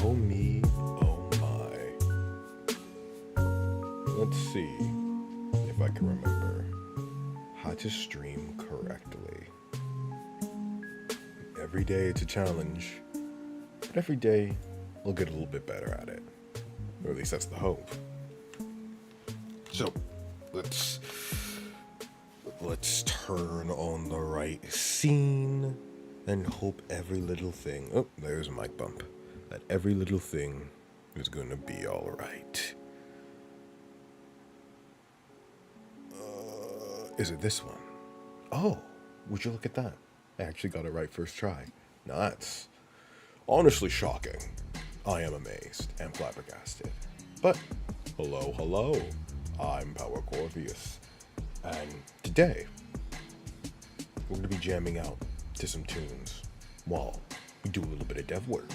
Oh me, oh my. Let's see if I can remember how to stream correctly. Every day it's a challenge, but every day I'll get a little bit better at it. Or at least that's the hope. So, let's turn on the right scene and hope every little thing, oh, there's a mic bump, that every little thing is gonna be alright. Is it this one? Oh, would you look at that? I actually got it right first try. Now that's honestly shocking. I am amazed and flabbergasted. But, hello, I'm Power Corvius. And today, we're going to be jamming out to some tunes while we do a little bit of dev work.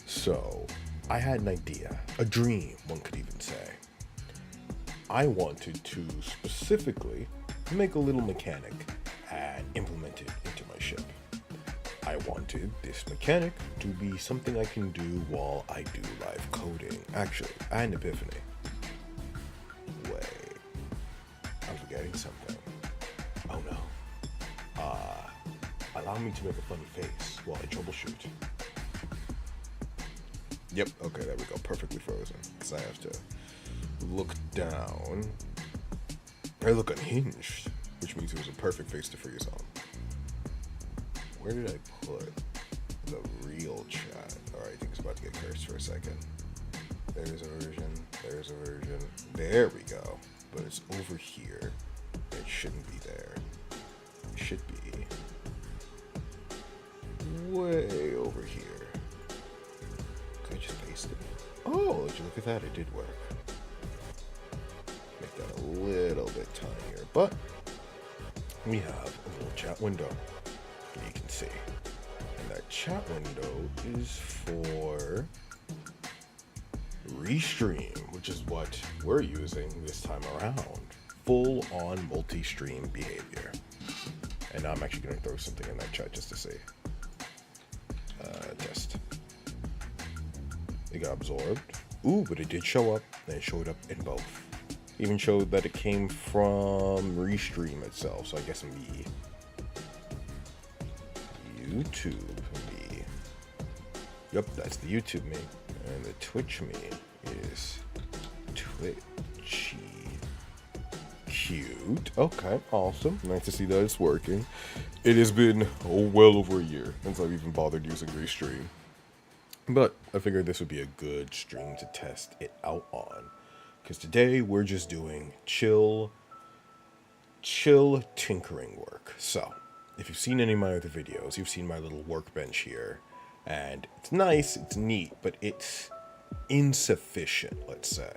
So, I had an idea, a dream, one could even say. I wanted to specifically make a little mechanic and implement it into my ship. I wanted this mechanic to be something I can do while I do live coding. Actually, I had an epiphany. Wait, I'm forgetting something. Oh no. Allow me to make a funny face while I troubleshoot. Yep, okay, there we go. Perfectly frozen. Because I have to look down. I look unhinged, which means it was a perfect face to freeze on. Where did I put the real chat? Alright, I think it's about to get cursed for a second. There's a version. There we go. But it's over here. It shouldn't be there. It should be way over here. Could I just paste it? Oh, would you look at that? It did work. Make that a little bit tinier, but we have a little chat window. You can see. And that chat window is for Restream, which is what we're using this time around. Full on multi-stream behavior. And now I'm actually going to throw something in that chat just to see. Test. It got absorbed. Ooh, but it did show up. And it showed up in both. Even showed that it came from Restream itself. So I guess me. YouTube me. Yep, that's the YouTube me. And the Twitch me is Twitchy. Cute. Okay, awesome. Nice to see that it's working. It has been well over a year since I've even bothered using Restream. But I figured this would be a good stream to test it out on. Because today we're just doing chill tinkering work. So, if you've seen any of my other videos, you've seen my little workbench here. And it's nice, it's neat, but it's insufficient, let's say.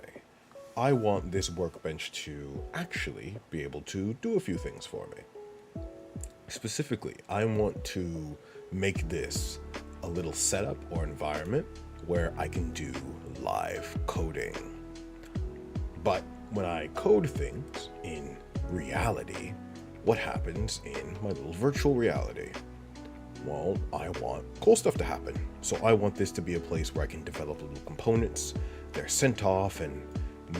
I want this workbench to actually be able to do a few things for me. Specifically, I want to make this a little setup or environment where I can do live coding. But when I code things in reality, what happens in my little virtual reality? Well, I want cool stuff to happen. So I want this to be a place where I can develop little components. They're sent off and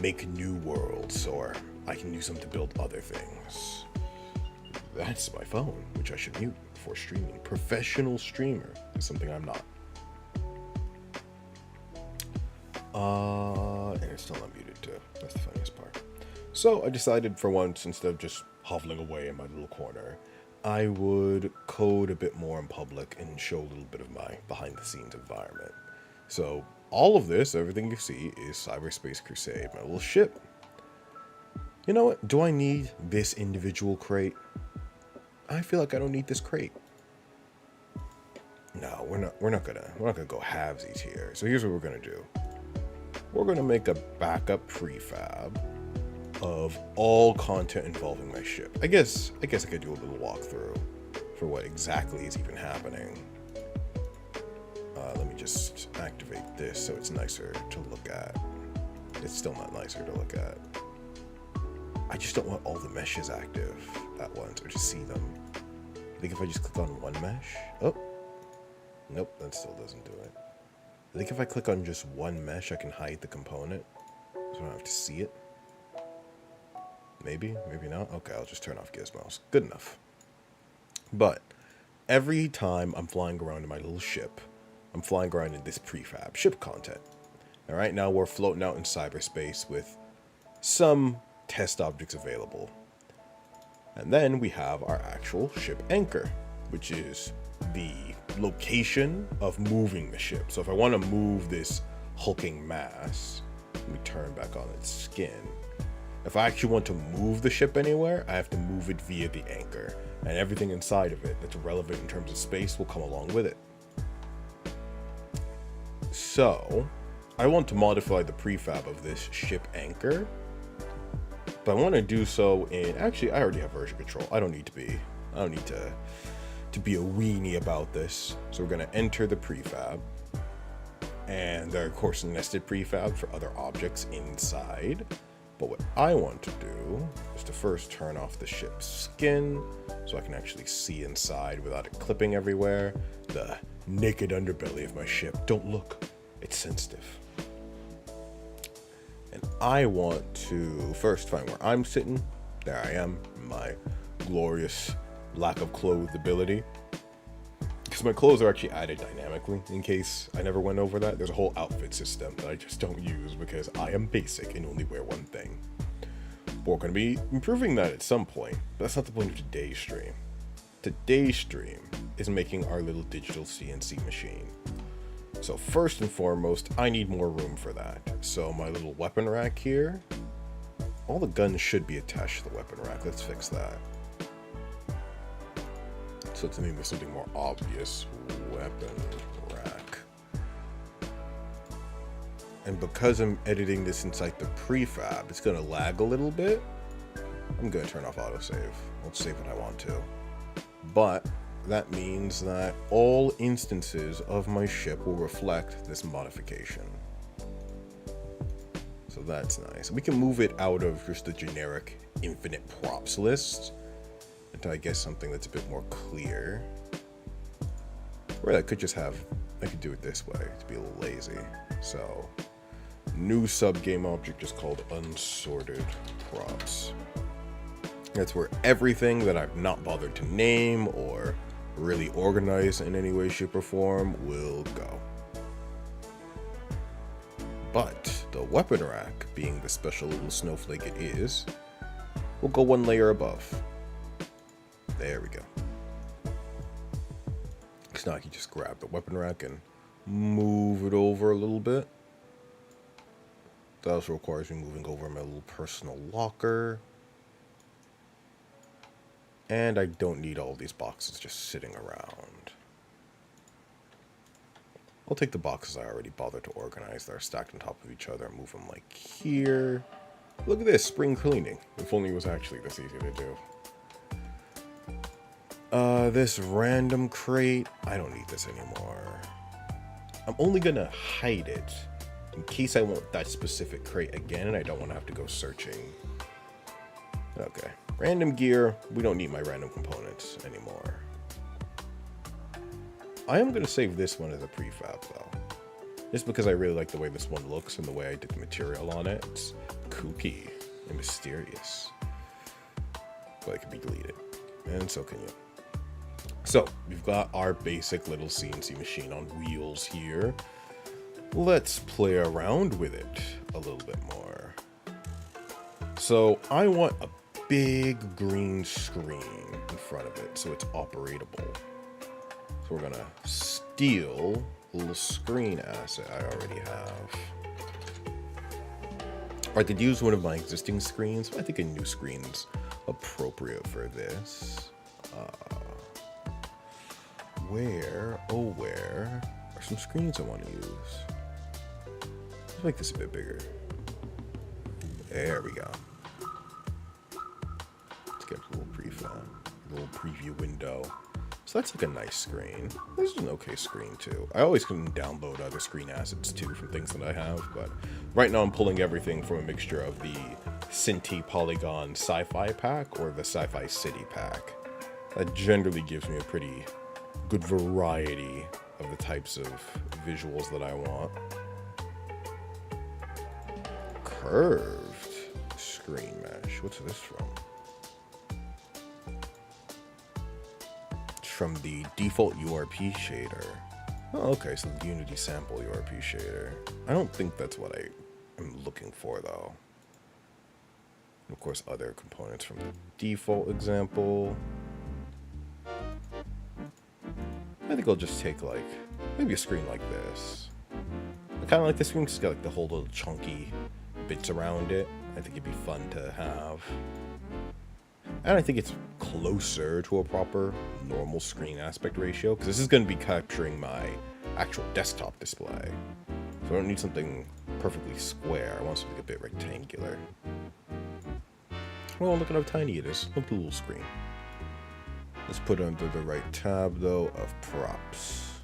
make new worlds, or I can use them to build other things. That's my phone, which I should mute before streaming. Professional streamer is something I'm not. And it's still unmuted too. That's the funniest part. So I decided for once, instead of just hovering away in my little corner, I would code a bit more in public and show a little bit of my behind the scenes environment. So all of this, everything you see, is Cyberspace Crusade, my little ship. You know what? Do I need this individual crate? I feel like I don't need this crate. No, we're not gonna go halvesies here. So here's what we're gonna do. We're gonna make a backup prefab of all content involving my ship. I guess I could do a little walkthrough for what exactly is even happening. Let me just activate this so it's nicer to look at. It's still not nicer to look at. I just don't want all the meshes active at once, or just see them. I think if I just click on one mesh, oh, nope, that still doesn't do it. I think if I click on just one mesh, I can hide the component, so I don't have to see it. Maybe, maybe not. Okay, I'll just turn off gizmos. Good enough. But every time I'm flying around in my little ship, I'm flying around in this prefab ship content. All right, now we're floating out in cyberspace with some test objects available. And then we have our actual ship anchor, which is the location of moving the ship. So if I want to move this hulking mass, let me turn back on its skin. If I actually want to move the ship anywhere, I have to move it via the anchor, and everything inside of it that's relevant in terms of space will come along with it. So I want to modify the prefab of this ship anchor, but I want to do so in, actually I already have version control. I don't need to be a weenie about this. So we're going to enter the prefab, and there are of course nested prefabs for other objects inside. But what I want to do is to first turn off the ship's skin so I can actually see inside without it clipping everywhere. The naked underbelly of my ship. Don't look, it's sensitive. And I want to first find where I'm sitting. There I am, my glorious lack of clothed ability. Because my clothes are actually added dynamically, in case I never went over that. There's a whole outfit system that I just don't use because I am basic and only wear one thing. But we're going to be improving that at some point, but that's not the point of today's stream. Today's stream is making our little digital CNC machine. So first and foremost, I need more room for that. So my little weapon rack here, all the guns should be attached to the weapon rack. Let's fix that. So to me, there's something more obvious. Weapon rack. And because I'm editing this inside the prefab, it's going to lag a little bit. I'm going to turn off autosave. I'll save what I want to. But that means that all instances of my ship will reflect this modification. So that's nice. We can move it out of just the generic infinite props list into, I guess, something that's a bit more clear. Or I could just have, I could do it this way to be a little lazy. So, new sub-game object is called unsorted props. That's where everything that I've not bothered to name or really organize in any way, shape, or form will go. But the weapon rack, being the special little snowflake it is, will go one layer above. There we go. So now I can just grab the weapon rack and move it over a little bit. That also requires me moving over my little personal locker. And I don't need all these boxes just sitting around. I'll take the boxes I already bothered to organize that are stacked on top of each other and move them like here. Look at this, spring cleaning. If only it was actually this easy to do. This random crate, I don't need this anymore. I'm only gonna hide it in case I want that specific crate again and I don't want to have to go searching. Okay. Random gear, we don't need my random components anymore. I am going to save this one as a prefab though. Just because I really like the way this one looks and the way I did the material on it. It's kooky and mysterious. But it can be deleted. And so can you. So, we've got our basic little CNC machine on wheels here. Let's play around with it a little bit more. So, I want a big green screen in front of it so it's operatable. So we're gonna steal a little screen asset I already have. Or I could use one of my existing screens, but I think a new screen's appropriate for this. Where are some screens I want to use? Let's make this a bit bigger. There we go. A little preview window. So that's like a nice screen. This is an okay screen too. I always can download other screen assets too from things that I have, but right now I'm pulling everything from a mixture of the CnC Polygon Sci-Fi pack or the Sci-Fi City pack. That generally gives me a pretty good variety of the types of visuals that I want. Curved screen mesh. What's this from? It's from the default URP shader. Oh, okay, so the Unity sample URP shader. I don't think that's what I am looking for, though. And of course, other components from the default example. I think I'll just take, like, maybe a screen like this. I kind of like this screen because it's got, like, the whole little chunky bits around it. I think it'd be fun to have. And I think it's closer to a proper normal screen aspect ratio, because this is going to be capturing my actual desktop display. So I don't need something perfectly square. I want something a bit rectangular. Well, look at how tiny it is. Look at the little screen. Let's put it under the right tab, though, of props.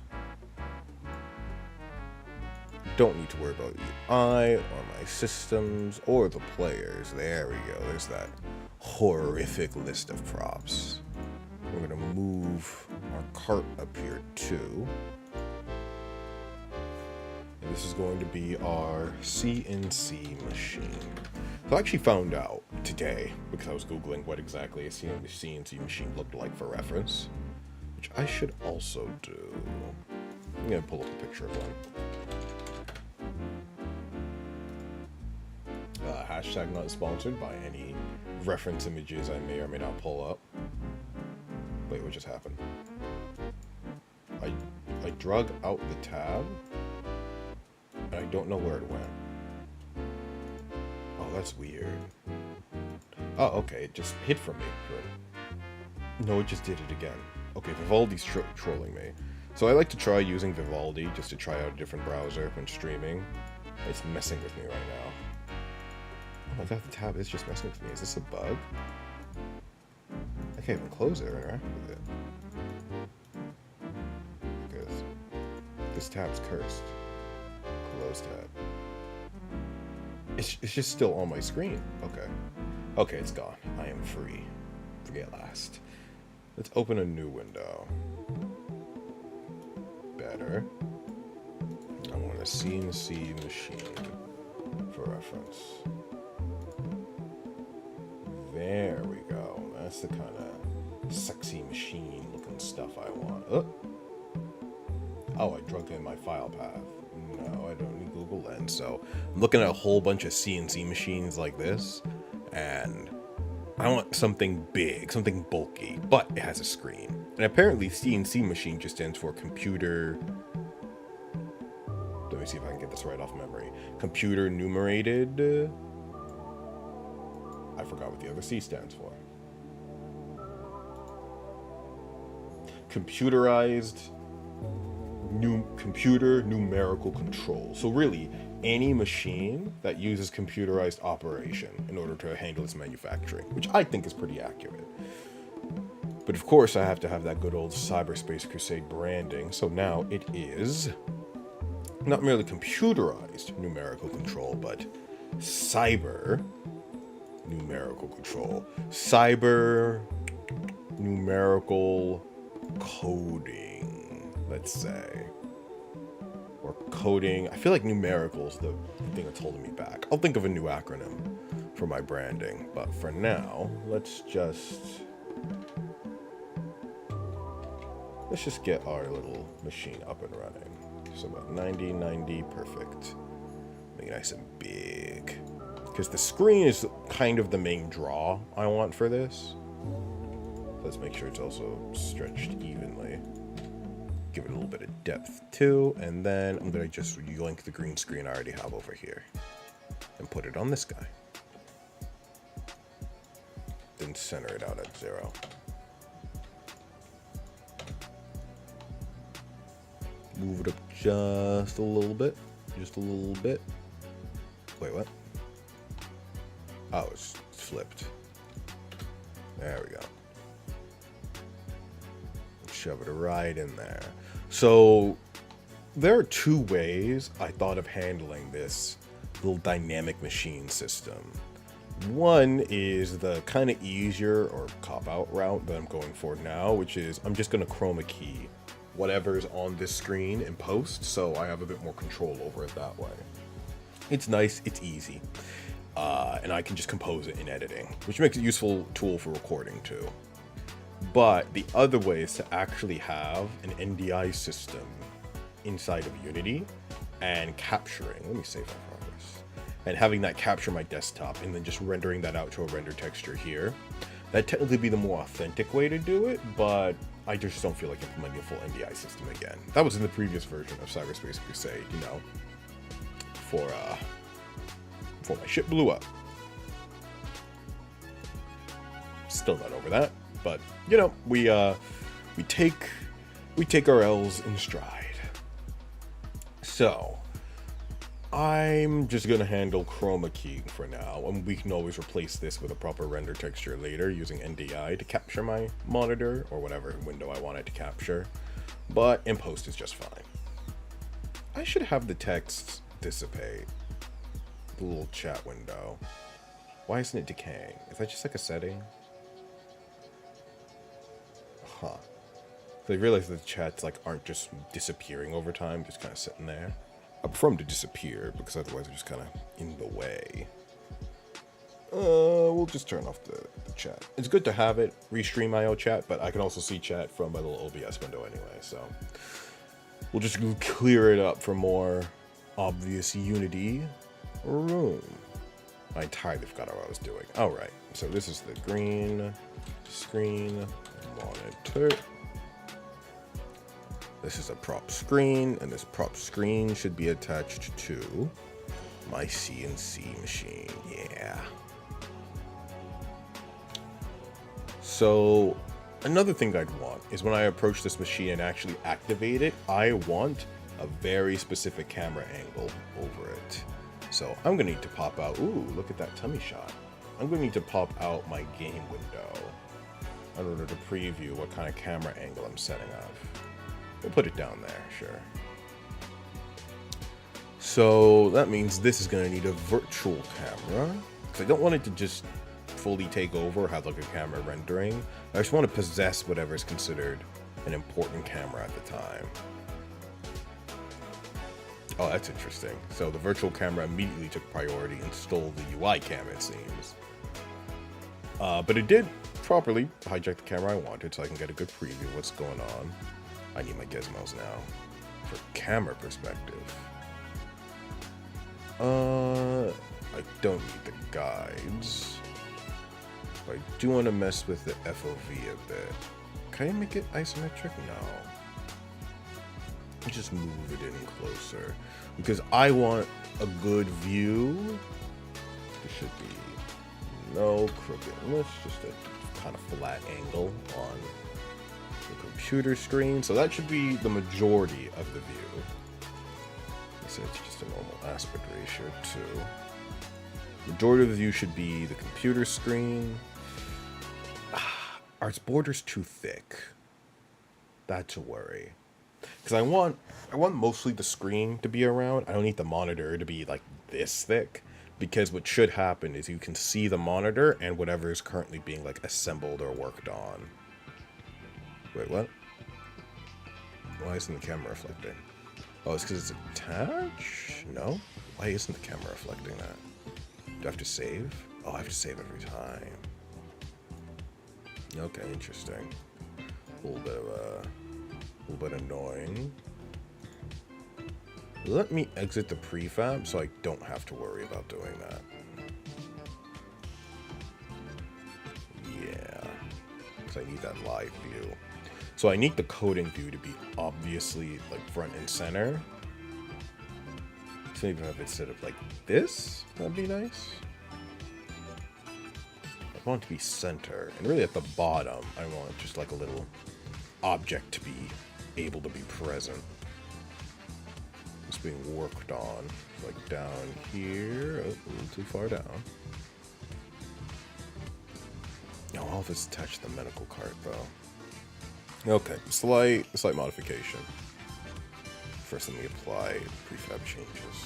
Don't need to worry about UI or my systems or the players. There we go. There's that horrific list of props. We're going to move our cart up here, too. And this is going to be our CnC machine. So I actually found out today, because I was Googling what exactly a CnC machine looked like for reference, which I should also do. I'm going to pull up a picture of one. Hashtag not sponsored by any reference images I may or may not pull up. Wait, what just happened? I drug out the tab, and I don't know where it went. Oh, that's weird. Oh, okay, it just hid from me. No, it just did it again. Okay, Vivaldi's trolling me. So I like to try using Vivaldi just to try out a different browser when streaming. It's messing with me right now. Oh my god, the tab is just messing with me. Is this a bug? I can't even close it or interact with it. Because this tab's cursed. Close tab. It's just still on my screen. Okay. Okay, it's gone. I am free. Free at last. Let's open a new window. Better. I want a CnC machine for reference. There we go. That's the kind of sexy machine looking stuff I want. Oh, I drugged in my file path. No, I don't need Google Lens. So I'm looking at a whole bunch of CnC machines like this, and I want something big, something bulky, but it has a screen. And apparently CnC machine just stands for computer... Let me see if I can get this right off memory. Computer numerated... I forgot what the other C stands for. Computerized computer numerical control. So really, any machine that uses computerized operation in order to handle its manufacturing, which I think is pretty accurate. But of course, I have to have that good old Cyberspace Crusade branding. So now it is not merely computerized numerical control, but cyber numerical control. Cyber numerical coding, let's say. Or coding. I feel like numerical is the thing that's holding me back. I'll think of a new acronym for my branding. But for now, let's just get our little machine up and running. So about 90, perfect. Make it nice and big. Because the screen is kind of the main draw I want for this. Let's make sure it's also stretched evenly. Give it a little bit of depth too. And then I'm going to just yoink the green screen I already have over here. And put it on this guy. Then center it out at 0. Move it up just a little bit. Just a little bit. Wait, what? Oh, it's flipped. There we go. Shove it right in there. So there are two ways I thought of handling this little dynamic machine system. One is the kind of easier or cop-out route that I'm going for now, which is I'm just going to chroma key whatever's on this screen in post, so I have a bit more control over it that way. It's nice, it's easy, and I can just compose it in editing, which makes it a useful tool for recording too. But the other way is to actually have an NDI system inside of Unity and capturing, let me save my progress, and having that capture my desktop and then just rendering that out to a render texture here. That'd technically be the more authentic way to do it, but I just don't feel like implementing a full NDI system again. That was in the previous version of Cyberspace Crusade, you know, before my shit blew up. Still not over that, but you know, we take our L's in stride. So I'm just gonna handle chroma keying for now, and we can always replace this with a proper render texture later using NDI to capture my monitor or whatever window I want it to capture, but in post is just fine. I should have the text dissipate, the little chat window. Why isn't it decaying? Is that just like a setting? Huh. So I realized that the chats like aren't just disappearing over time, just kind of sitting there. I prefer them to disappear because otherwise they're just kind of in the way. We'll just turn off the chat. It's good to have it restream IO chat, but I can also see chat from my little OBS window anyway, so we'll just clear it up for more obvious Unity room. I entirely forgot what I was doing. All right, so this is the green screen monitor. This is a prop screen, and this prop screen should be attached to my CnC machine. Yeah. So another thing I'd want is when I approach this machine and actually activate it, I want a very specific camera angle over it. So I'm gonna need to pop out, ooh, look at that tummy shot. I'm gonna need to pop out my game window in order to preview what kind of camera angle I'm setting up. We'll put it down there, sure. So that means this is gonna need a virtual camera, because I don't want it to just fully take over or have like a camera rendering. I just want to possess whatever is considered an important camera at the time. Oh, that's interesting. So the virtual camera immediately took priority and stole the UI cam, it seems. But it did properly hijack the camera I wanted, so I can get a good preview of what's going on. I need my gizmos now for camera perspective. I don't need the guides. But I do want to mess with the FOV a bit. Can I make it isometric? No. Just move it in closer. Because I want a good view. There should be no crookedness, just a kind of flat angle on the computer screen. So that should be the majority of the view. So it's just a normal aspect ratio too. Majority of the view should be the computer screen. Are its borders too thick? That's a worry. Because I want mostly the screen to be around. I don't need the monitor to be like this thick. Because what should happen is you can see the monitor and whatever is currently being like assembled or worked on. Wait, what? Why isn't the camera reflecting? Oh, it's because it's attached? No? Why isn't the camera reflecting that? Do I have to save? Oh, I have to save every time. Okay, interesting. A little bit annoying. Let me exit the prefab so I don't have to worry about doing that. Yeah, because I need that live view. So I need the coding view to be obviously like front and center. So even if it's set up like this, that'd be nice. I want it to be center, and really at the bottom, I want just like a little object to be able to be present. It's being worked on, like down here. Oh, a little too far down. No, all of it's attached to the medical cart though. Okay, slight modification. First, let me apply prefab changes.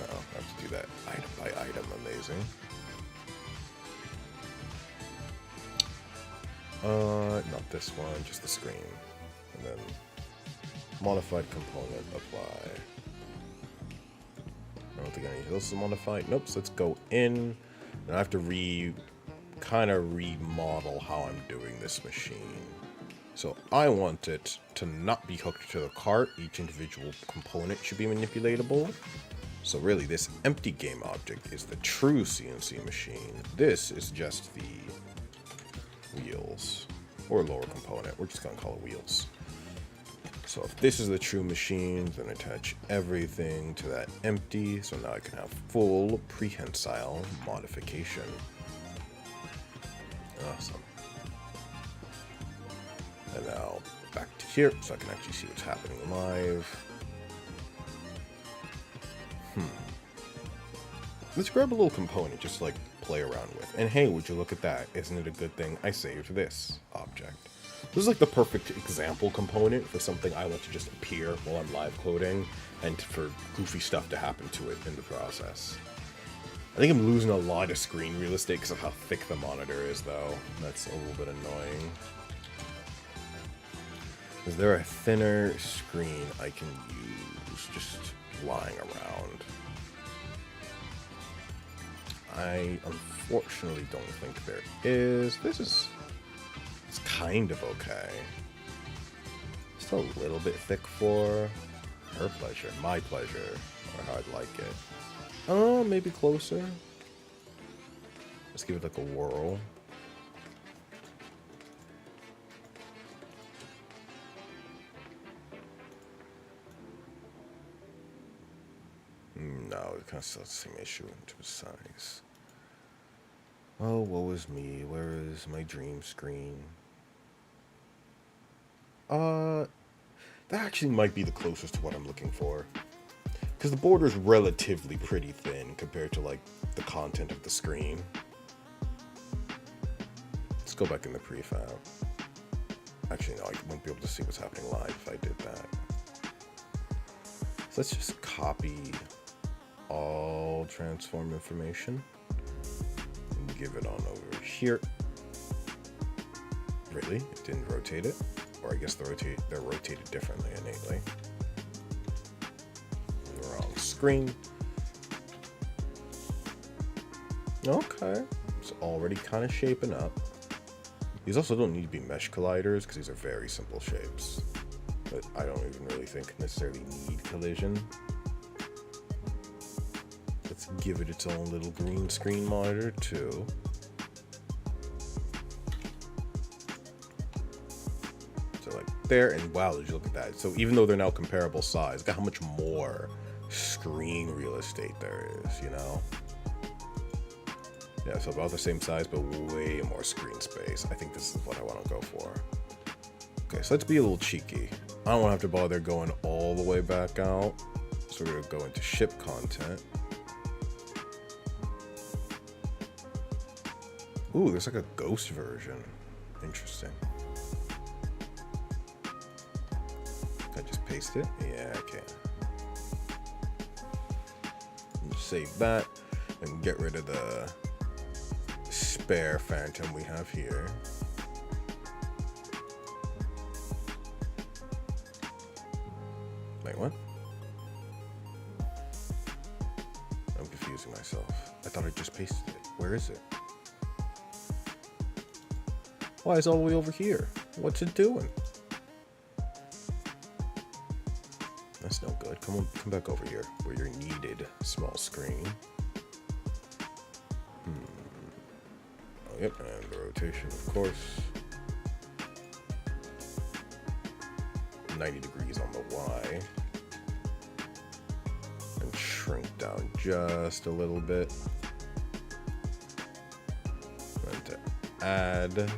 Oh, I have to do that item by item. Amazing. Not this one, just the screen. And then modified component, apply. I don't think anything else is modified. Nope, so let's go in. And I have to kind of remodel how I'm doing this machine. So I want it to not be hooked to the cart. Each individual component should be manipulatable. So really, this empty game object is the true CNC machine. This is just the wheels, or lower component. We're just going to call it wheels. So if this is the true machine, then attach everything to that empty. So now I can have full prehensile modification. Awesome. And now back to here, so I can actually see what's happening live. Let's grab a little component just to, like, play around with. And hey, would you look at that? Isn't it a good thing I saved this object? This is like the perfect example component for something I want to just appear while I'm live coding, and for goofy stuff to happen to it in the process. I think I'm losing a lot of screen real estate because of how thick the monitor is, though. That's a little bit annoying. Is there a thinner screen I can use just lying around? I unfortunately don't think there is. It's kind of okay. Just a little bit thick for her pleasure, my pleasure, or how I'd like it. Oh, maybe closer. Let's give it like a whirl. No, it kind of still has the same issue in terms of size. Oh, woe is me. Where is my dream screen? That actually might be the closest to what I'm looking for. Because the border is relatively pretty thin compared to, like, the content of the screen. Let's go back in the prefab. Actually, no, I wouldn't be able to see what's happening live if I did that. So let's just copy all transform information and give it on over here. Really? It didn't rotate it? Or I guess they're rotated differently innately. The wrong screen. Okay. It's already kind of shaping up. These also don't need to be mesh colliders because these are very simple shapes. But I don't even really think necessarily need collision. Let's give it its own little green screen monitor too. So like there, and wow, did you look at that? So even though they're now comparable size, look at how much more screen real estate there is, you know? Yeah, so about the same size, but way more screen space. I think this is what I want to go for. Okay, so let's be a little cheeky. I don't want to have to bother going all the way back out. So we're going to go into ship content. Ooh, there's like a ghost version. Interesting. Can I just paste it? Yeah, I can. Save that and get rid of the spare phantom we have here. Wait, what? I'm confusing myself. I thought I just pasted it. Where is it? Why is it all the way over here? What's it doing? That's no good. Come back over here where you're needed. Small screen. Oh, yep, and the rotation, of course. 90 degrees on the Y. And shrink down just a little bit. And to add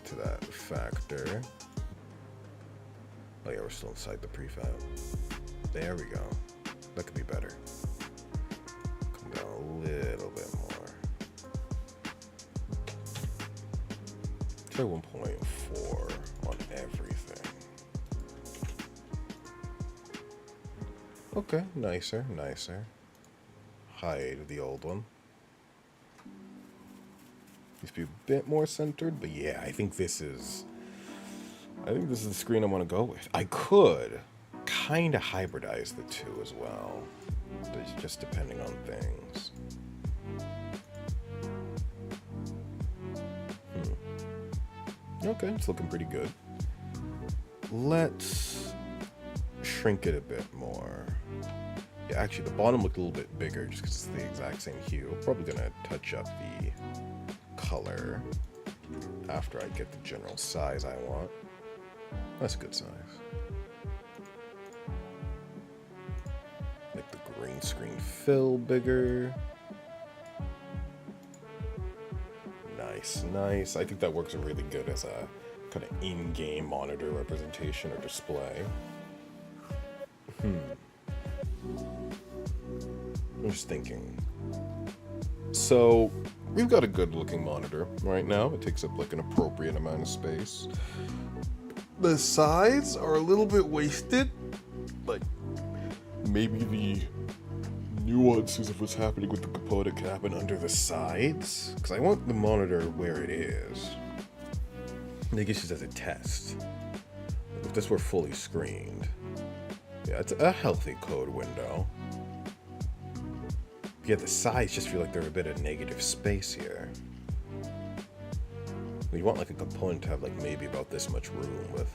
to that factor. Oh yeah, we're still inside the prefab. There we go. That could be better. Come down a little bit more. Try 1.4 on everything. Okay, nicer. Hide the old one. Needs to be a bit more centered, but yeah, I think this is the screen I want to go with. I could kind of hybridize the two as well, but it's just depending on things. Okay, it's looking pretty good. Let's shrink it a bit more. Yeah, actually, the bottom looked a little bit bigger just because it's the exact same hue. I'm probably gonna touch up the color after I get the general size I want. That's a good size. Make the green screen fill bigger. Nice, nice. I think that works really good as a kind of in-game monitor representation or display. I'm just thinking. So, we've got a good-looking monitor right now. It takes up like an appropriate amount of space. The sides are a little bit wasted. Like, maybe the nuances of what's happening with the component can happen under the sides. Because I want the monitor where it is. I guess just as a test. If this were fully screened. Yeah, it's a healthy code window. Yeah, the sides just feel like they're a bit of negative space here. You want like a component to have like maybe about this much room with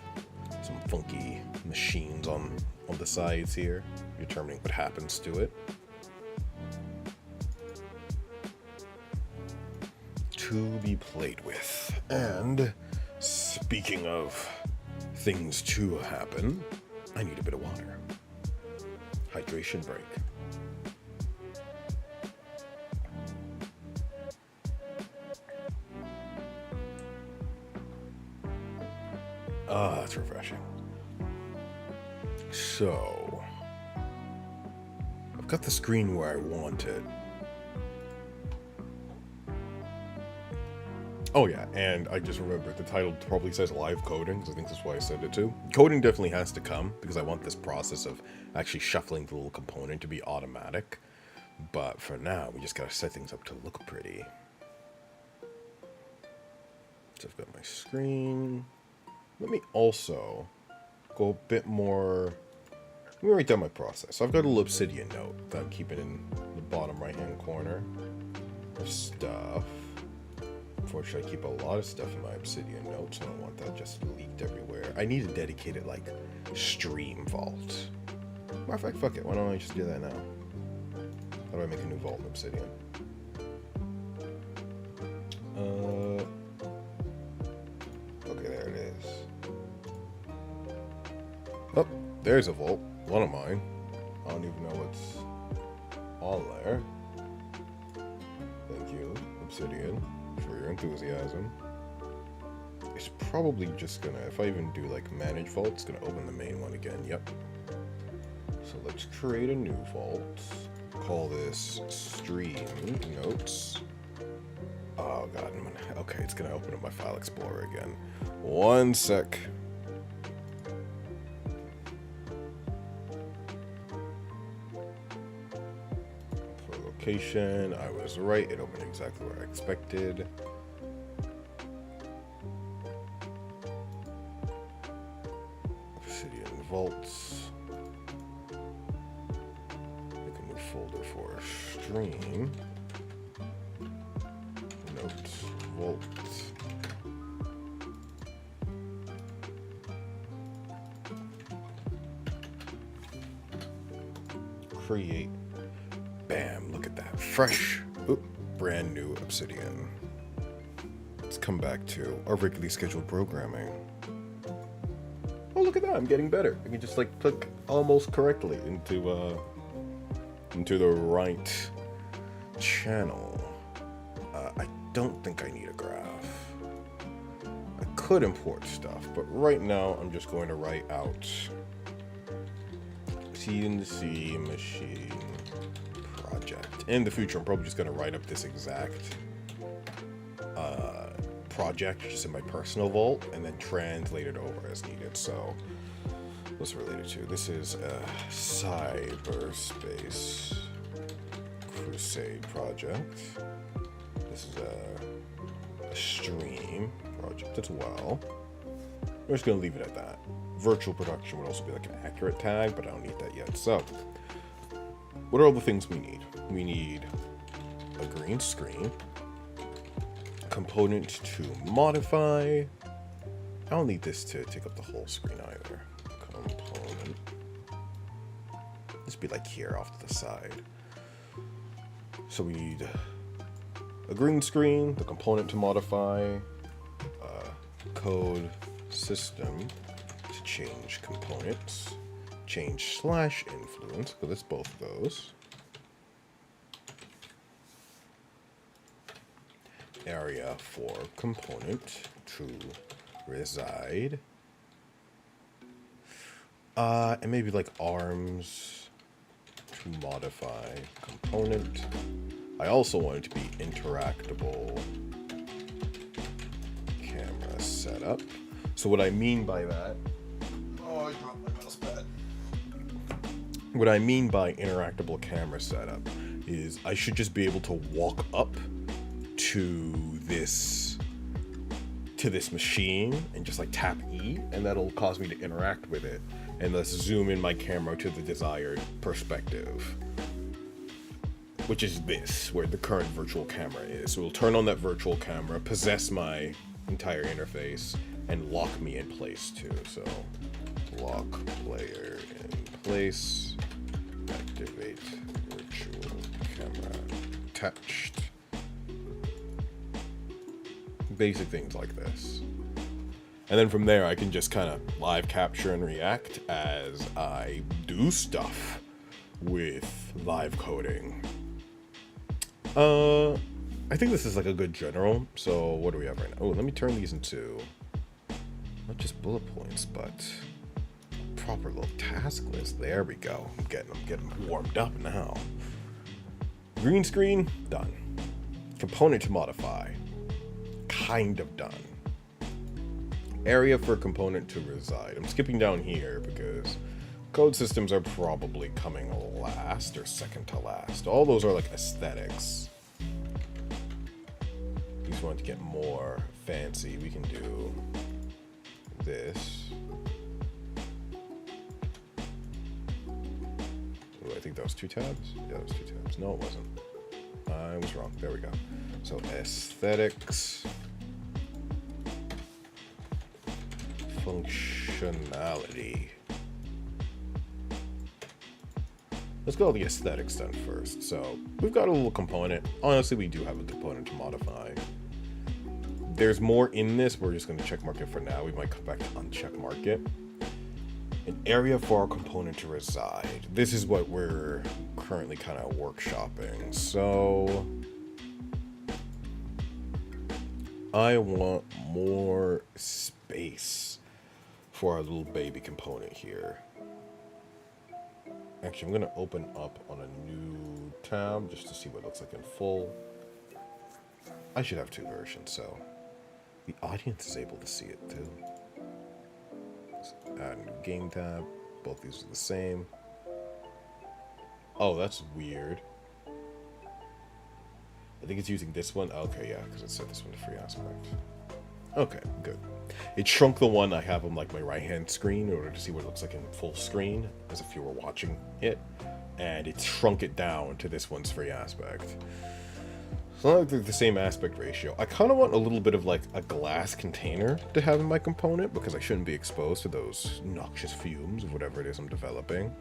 some funky machines on the sides here, determining what happens to it. To be played with. And speaking of things to happen, I need a bit of water. Hydration break. Ah, that's refreshing. So, I've got the screen where I want it. Oh yeah, and I just remembered the title probably says live coding, because I think that's why I said it too. Coding definitely has to come, because I want this process of actually shuffling the little component to be automatic. But for now, we just gotta set things up to look pretty. So I've got my screen. Let me also go a bit more. Let me write down my process. So I've got a little Obsidian note that I'm keeping in the bottom right-hand corner of stuff. Unfortunately, I keep a lot of stuff in my Obsidian notes. I don't want that just leaked everywhere. I need a dedicated, like, stream vault. Matter of fact, fuck it. Why don't I just do that now? How do I make a new vault in Obsidian? Okay, there it is. Oh, there's a vault. One of mine. I don't even know what's on there. Thank you, Obsidian, for your enthusiasm. It's probably just gonna, if I even do like manage vault, it's gonna open the main one again. Yep. So let's create a new vault. Call this stream notes. Oh god, okay, it's gonna open up my file explorer again. One sec. For location, I was right. It opened exactly where I expected. Obsidian vaults. Make a new folder for stream. Notes, vault. Create. Bam, look at that. Fresh, brand new Obsidian. Let's come back to our regularly scheduled programming. Oh, look at that, I'm getting better. I can just like click almost correctly into the right channel. I don't think I need a graph. I could import stuff, but right now I'm just going to write out CnC machine project. In the future, I'm probably just going to write up this exact project just in my personal vault and then translate it over as needed. So what's it related to? This is a cyberspace crusade project. This is a stream project as well. We're just going to leave it at that. Virtual production would also be like an accurate tag, but I don't need that yet. So, what are all the things we need? We need a green screen, a component to modify. I don't need this to take up the whole screen either. Component. This be like here off to the side. So we need a green screen, the component to modify, code system to change components, change /influence, because it's both of those. Area for component to reside. And maybe like arms to modify component. I also want it to be interactable camera setup. So what I mean by that, oh, I dropped my mouse pad. What I mean by interactable camera setup is I should just be able to walk up to this machine and just like tap E, and that'll cause me to interact with it. And let's zoom in my camera to the desired perspective, which is this, where the current virtual camera is. So we'll turn on that virtual camera, possess my entire interface, and lock me in place too. So lock player in place, activate virtual camera attached. Basic things like this. And then from there, I can just kind of live capture and react as I do stuff with live coding. I think this is like a good general. So what do we have right now? Oh, let me turn these into not just bullet points, but proper little task list. There we go. I'm getting warmed up now. Green screen, done. Component to modify, kind of done. Area for component to reside. I'm skipping down here because code systems are probably coming last or second to last. All those are like aesthetics. If you just want to get more fancy, we can do this. Ooh, I think that was 2 tabs. Yeah, that was 2 tabs. No, it wasn't. I was wrong. There we go. So aesthetics. Functionality. Let's go with the aesthetics done first. So we've got a little component. Honestly, we do have a component to modify. There's more in this. We're just going to check mark it for now. We might come back to uncheck mark it. An area for our component to reside. This is what we're currently kind of workshopping. So I want more space for our little baby component here. Actually, I'm going to open up on a new tab just to see what it looks like in full. I should have 2 versions, so the audience is able to see it too. Let's add a new game tab. Both these are the same. Oh, that's weird. I think it's using this one. Okay, yeah, because it set this one to free aspect. Okay, good. It shrunk the one I have on like my right hand screen in order to see what it looks like in full screen, as if you were watching it, and it shrunk it down to this one's free aspect. So not like they're the same aspect ratio. I kind of want a little bit of like a glass container to have in my component because I shouldn't be exposed to those noxious fumes of whatever it is I'm developing.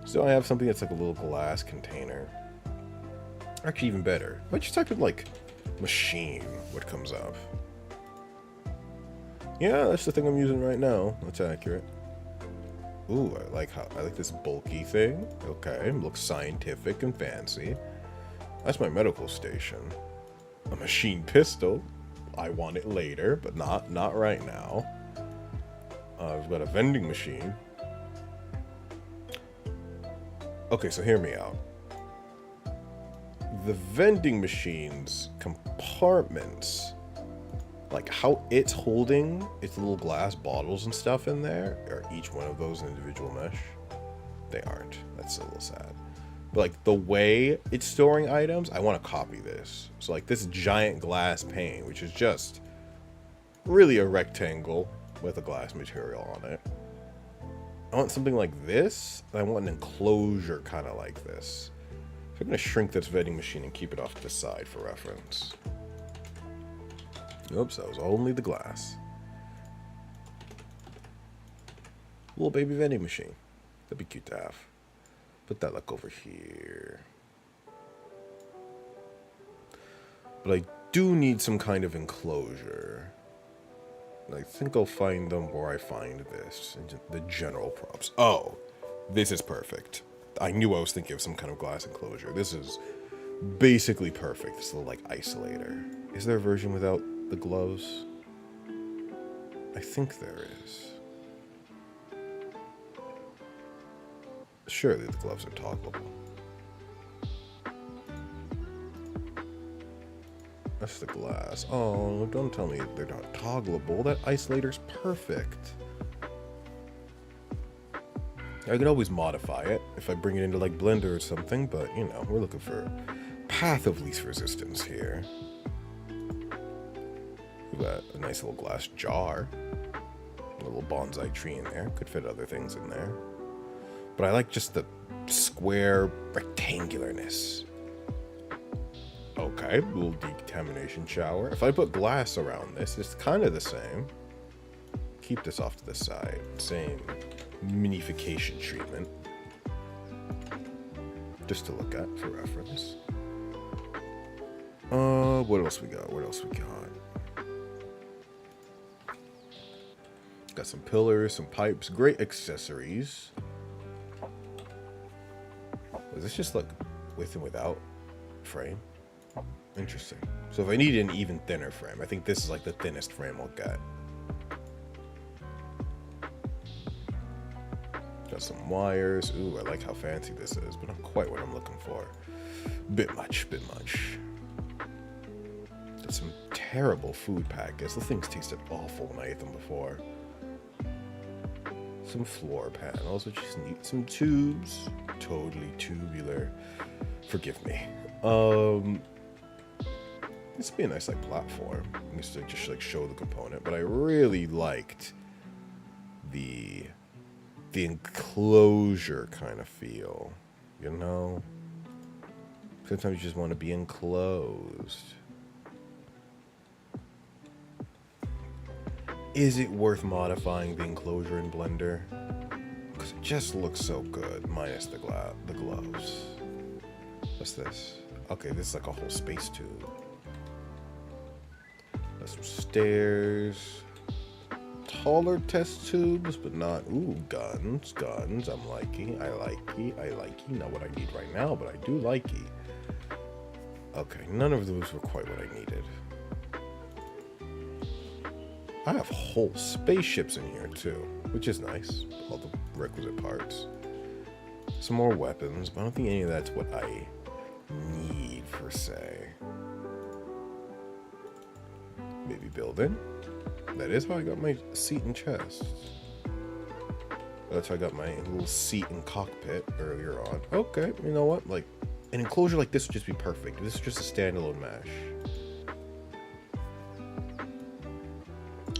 So I have something that's like a little glass container. Actually, even better. If I just type in like machine, what comes up? Yeah, that's the thing I'm using right now. That's accurate. Ooh, I like this bulky thing. Okay, looks scientific and fancy. That's my medical station. A machine pistol. I want it later, but not right now. I've got a vending machine. Okay, so hear me out. The vending machine's compartments, like how it's holding its little glass bottles and stuff in there, are each one of those an individual mesh? They aren't. That's a little sad. But like the way it's storing items, I want to copy this. So like this giant glass pane, which is just really a rectangle with a glass material on it. I want something like this, and I want an enclosure kind of like this. So I'm going to shrink this vending machine and keep it off to the side for reference. Oops, that was only the glass. Little baby vending machine. That'd be cute to have. Put that like over here. But I do need some kind of enclosure. I think I'll find them where I find this. The general props. Oh, this is perfect. I knew I was thinking of some kind of glass enclosure. This is basically perfect. This little like isolator. Is there a version without the gloves? I think there is. Surely the gloves are toggleable. That's the glass. Oh, don't tell me they're not toggleable. That isolator's perfect. I could always modify it if I bring it into like Blender or something, but you know, we're looking for path of least resistance here. We've got a nice little glass jar. A little bonsai tree in there. Could fit other things in there. But I like just the square rectangularness. Okay, little decontamination shower. If I put glass around this, it's kind of the same. Keep this off to the side. Same minification treatment. Just to look at for reference. What else we got? What else we got? Got some pillars, some pipes, great accessories. Is this just like with and without frame? Interesting. So if I need an even thinner frame, I think this is like the thinnest frame I'll get. Got some wires. Ooh, I like how fancy this is, but not quite what I'm looking for. Bit much, bit much. Got some terrible food packets. The things tasted awful when I ate them before. Some floor panels, which is neat. Some tubes. Totally tubular. Forgive me. This would be a nice like platform. Just to like show the component, but I really liked the enclosure kind of feel. You know? Sometimes you just want to be enclosed. Is it worth modifying the enclosure in Blender? Because it just looks so good, minus the gloves. What's this? Okay, this is like a whole space tube. Got some stairs. Taller test tubes, but not... Ooh, guns. I'm liking. I likey. Not what I need right now, but I do likey. Okay, none of those were quite what I needed. I have whole spaceships in here too, which is nice. All the requisite parts. Some more weapons, but I don't think any of that's what I need per se. Maybe building. That is how I got my seat and chest. That's how I got my little seat and cockpit earlier on. Okay, you know what? Like, an enclosure like this would just be perfect. This is just a standalone mesh.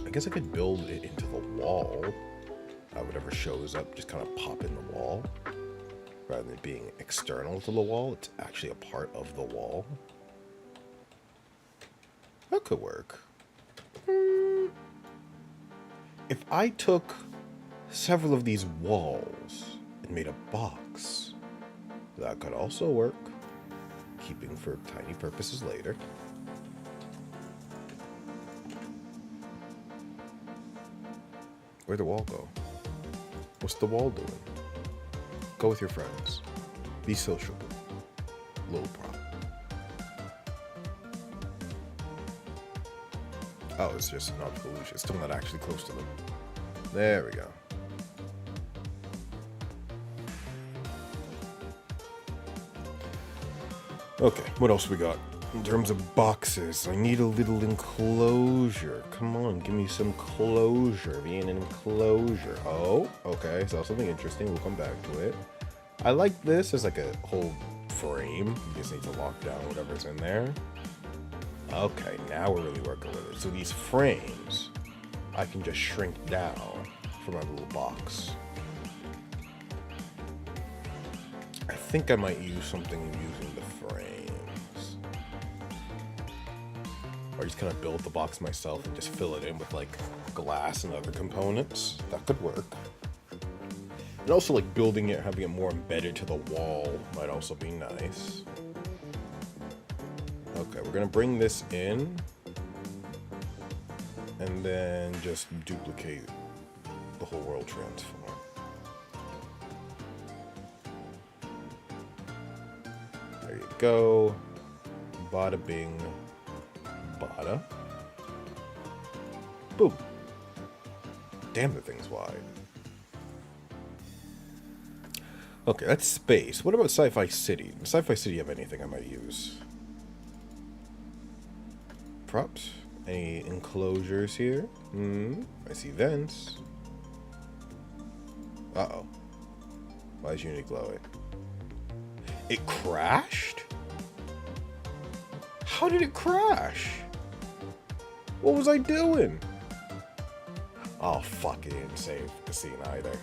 I guess I could build it into the wall. Whatever shows up, just kind of pop in the wall. Rather than being external to the wall, it's actually a part of the wall. That could work. If I took several of these walls and made a box, that could also work. Keeping for tiny purposes later. Where'd the wall go? What's the wall doing? Go with your friends. Be sociable. Little prop. Oh, it's just an optical illusion. It's still not actually close to them. There we go. Okay, what else we got? In terms of boxes, I need a little enclosure. Come on, give me some closure. Be in an enclosure. Oh, okay, saw something interesting. We'll come back to it. I like this as like a whole frame. You just need to lock down whatever's in there. Okay, now we're really working with it. So these frames, I can just shrink down for my little box. I think I might use something using the frames. Or just kind of build the box myself and just fill it in with like glass and other components. That could work. And also like building it, having it more embedded to the wall might also be nice. Okay, we're gonna bring this in and then just duplicate the whole world transform. There you go. Bada bing, bada. Boom. Damn, the thing's wide. Okay, that's space. What about Sci-Fi City? Does Sci-Fi City have anything I might use? Props? Any enclosures here? I see vents. Uh-oh. Why is Uni glowing? It crashed? How did it crash? What was I doing? Oh, fuck, it didn't save the scene either.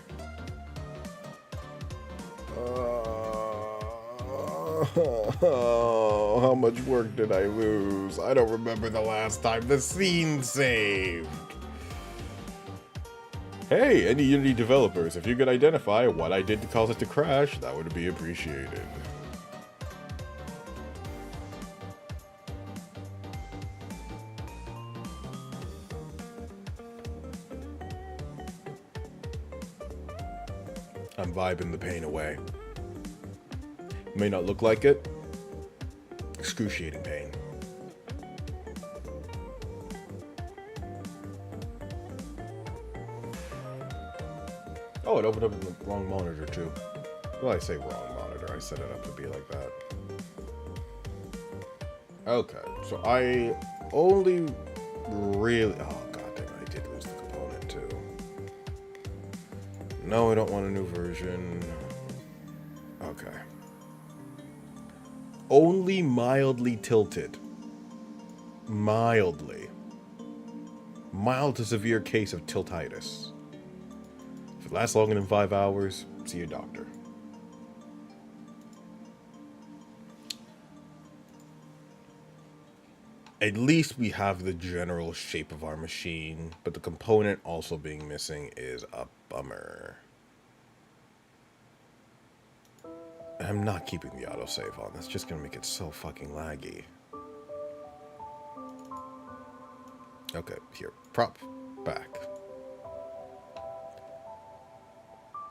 Oh, how much work did I lose? I don't remember the last time the scene saved. Hey, any Unity developers, if you could identify what I did to cause it to crash, that would be appreciated. I'm vibing the pain away. May not look like it. Excruciating pain. Oh, it opened up in the wrong monitor too. Well, I say wrong monitor. I set it up to be like that. Okay, so I only really... Oh, god dang, I did lose the component too. No, I don't want a new version. Okay. Only mildly tilted. Mildly. Mild to severe case of tiltitis. If it lasts longer than 5 hours, see a doctor. At least we have the general shape of our machine, but the component also being missing is a bummer. I'm not keeping the autosave on. That's just going to make it so fucking laggy. Okay, here. Prop. Back.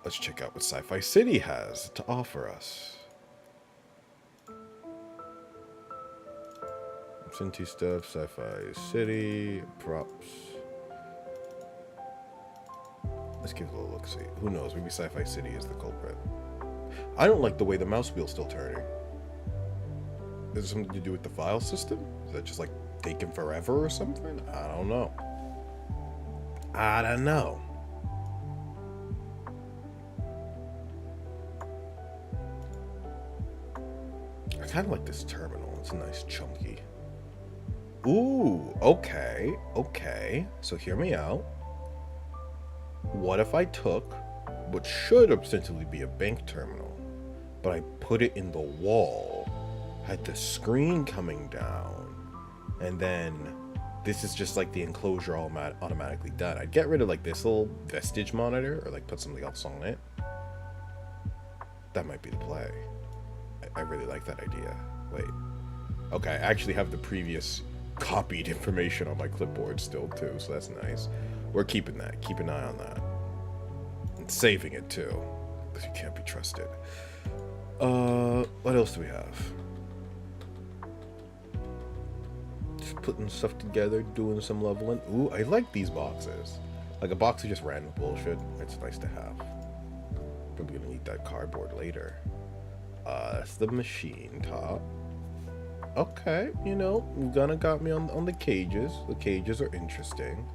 Let's check out what Sci-Fi City has to offer us. CnC stuff, Sci-Fi City, props. Let's give it a little look-see. Who knows? Maybe Sci-Fi City is the culprit. I don't like the way the mouse wheel's still turning. Is it something to do with the file system? Is that just like taking forever or something? I don't know. I don't know. I kind of like this terminal. It's nice, chunky. Ooh, okay, okay. So hear me out. What if I took what should ostensibly be a bank terminal, but I put it in the wall, had the screen coming down, and then this is just like the enclosure automatically done. I'd get rid of like this little vestige monitor or like put something else on it. That might be the play. I really like that idea. Wait. Okay, I actually have the previous copied information on my clipboard still too, so that's nice. We're keeping that. Keep an eye on that. And saving it too, because you can't be trusted. What else do we have? Just putting stuff together, doing some leveling. Ooh, I like these boxes. Like a box of just random bullshit. It's nice to have. Probably gonna need that cardboard later. That's the machine top. Okay, you know, gonna got me on the cages. The cages are interesting.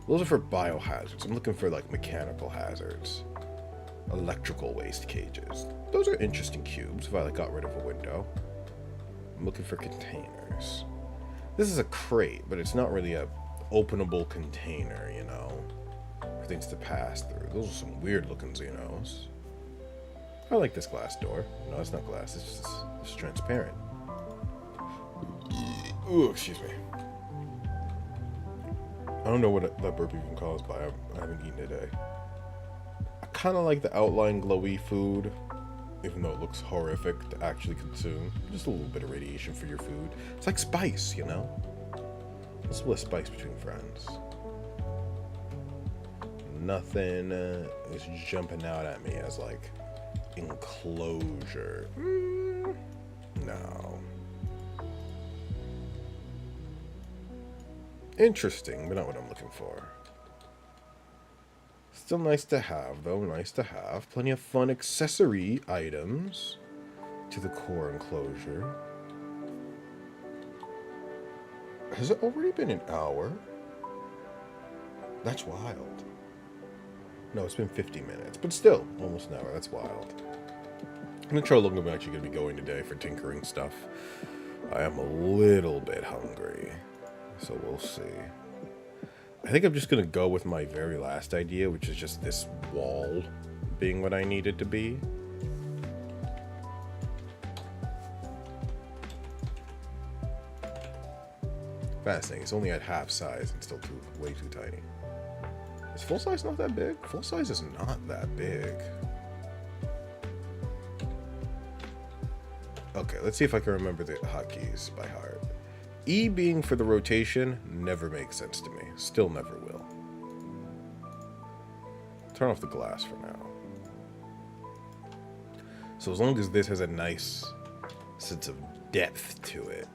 Those are for biohazards. I'm looking for like mechanical hazards. Electrical waste cages. Those are interesting cubes if I like got rid of a window. I'm looking for containers. This is a crate, but it's not really a openable container, you know, for things to pass through. Those are some weird looking Xenos. I like this glass door. No, it's not glass. It's just transparent. Ooh, excuse me. I don't know what that burp even caused by. I haven't eaten today. I kind of like the outline glowy food, even though it looks horrific to actually consume. Just a little bit of radiation for your food. It's like spice, you know? Let's split spice between friends. Nothing is jumping out at me as like enclosure. No. Interesting, but not what I'm looking for. Still nice to have, though. Nice to have. Plenty of fun accessory items to the core enclosure. Has it already been an hour? That's wild. No, it's been 50 minutes, but still, almost an hour. That's wild. I'm gonna try to look at I'm actually gonna be going today for tinkering stuff. I am a little bit hungry, so we'll see. I think I'm just gonna go with my very last idea, which is just this wall being what I need it to be. Fascinating. It's only at half size and still way too tiny. Is full size not that big? Full size is not that big. Okay, let's see if I can remember the hotkeys by heart. E being for the rotation never makes sense to me. Still never will. Turn off the glass for now. So as long as this has a nice sense of depth to it,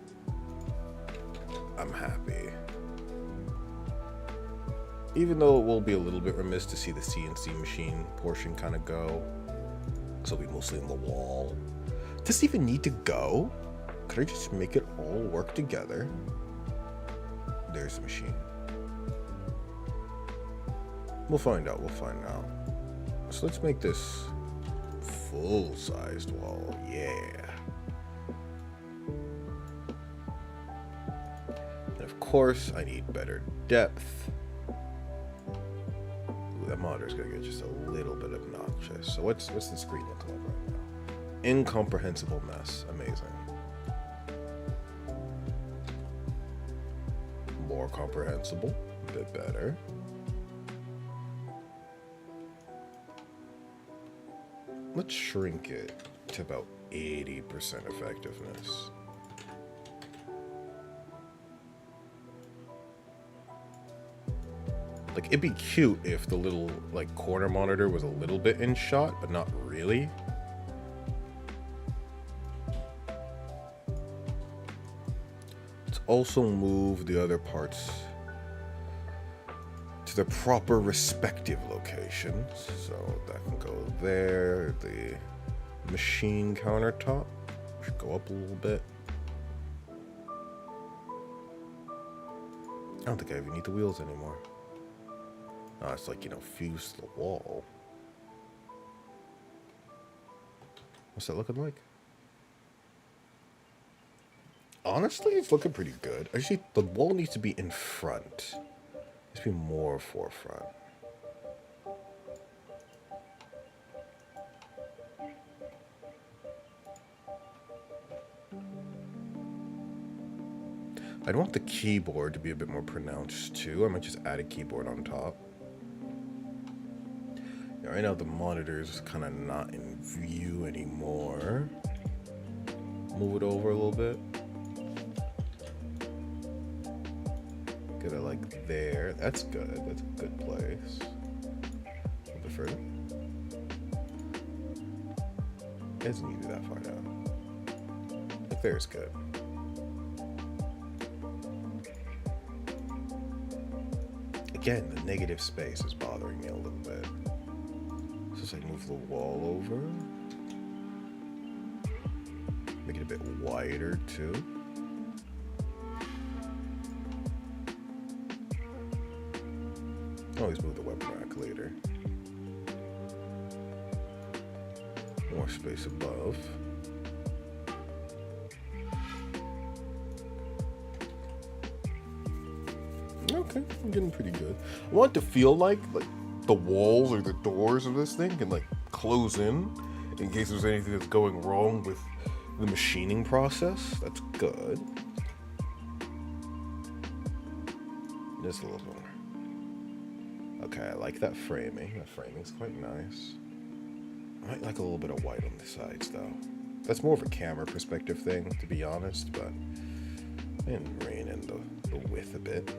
I'm happy. Even though it will be a little bit remiss to see the CNC machine portion kind of go. Because it'll be mostly in the wall. Does it even need to go? Could I just make it all work together? There's the machine. We'll find out, we'll find out. So let's make this full-sized wall, yeah. And of course, I need better depth. Ooh, that monitor's gonna get just a little bit obnoxious. So what's the screen looking like right now? Incomprehensible mess, amazing. More comprehensible, a bit better. Let's shrink it to about 80% effectiveness. Like, it'd be cute if the little, like, corner monitor was a little bit in shot, but not really. Let's also move the other parts to their proper respective locations. So that can go there. The machine countertop should go up a little bit. I don't think I even need the wheels anymore. Oh, it's like, you know, fused to the wall. What's that looking like? Honestly, it's looking pretty good. Actually, the wall needs to be in front. Needs to be more forefront. I'd want the keyboard to be a bit more pronounced too. I might just add a keyboard on top. Yeah, right now the monitor is kind of not in view anymore. Move it over a little bit. Get it like there. That's good. That's a good place. A little bit further. It doesn't need to be that far down. Like there's good. Again, the negative space is bothering me a little bit. So just like move the wall over. Make it a bit wider too. Always move the weapon rack later. More space above. Okay, I'm getting pretty good. I want it to feel like the walls or the doors of this thing can like close in case there's anything that's going wrong with the machining process. That's good. Just a little more. Okay, I like that framing. That framing's quite nice. I might like a little bit of white on the sides though. That's more of a camera perspective thing, to be honest, but I can rein in the width a bit.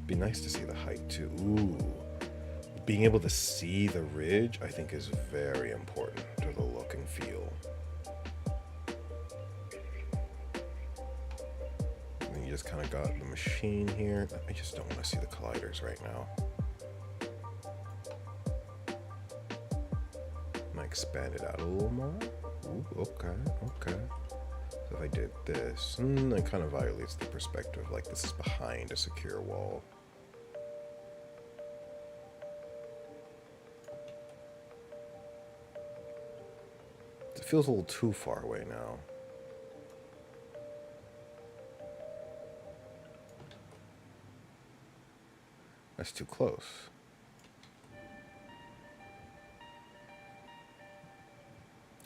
Be nice to see the height too. Ooh. Being able to see the ridge, I think, is very important to the look and feel. And then you just kind of got the machine here. I just don't want to see the colliders right now. Might expand it out a little more. Ooh, okay. So if I did this, it kind of violates the perspective, like this is behind a secure wall. It feels a little too far away now. That's too close.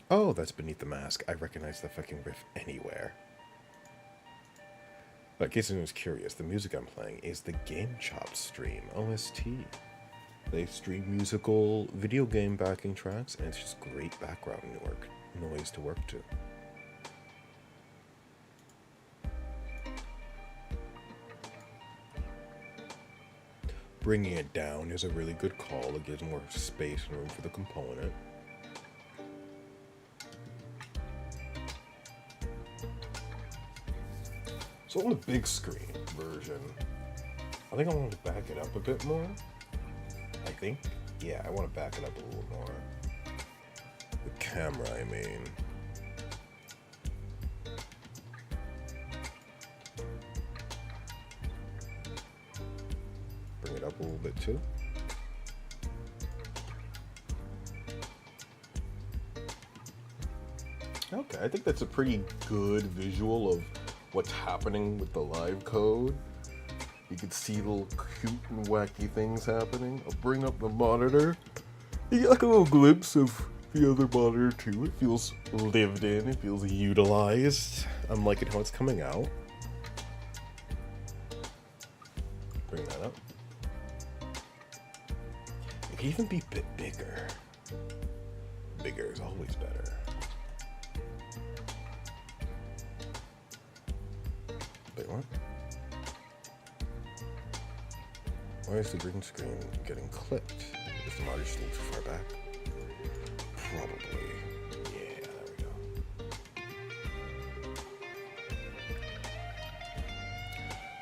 Oh, that's beneath the mask. I recognize the fucking riff anywhere. But in case anyone's curious, the music I'm playing is the Game Chop stream, OST. They stream musical video game backing tracks, and it's just great background noise to work to. Bringing it down is a really good call. It gives more space and room for the component. So on the big screen version, I think I want to back it up a bit more. I think. Yeah, I want to back it up a little more. The camera, I mean. Bring it up a little bit too. Okay, I think that's a pretty good visual of what's happening with the live code. You can see little cute and wacky things happening. I'll bring up the monitor. You get like a little glimpse of the other monitor too. It feels lived in, it feels utilized. I'm liking how it's coming out. Bring that up. It can even be a bit bigger. Bigger is always better. Wait, what? Why is the green screen getting clipped? Is the monitor just a little too far back? Probably. Yeah, there we go.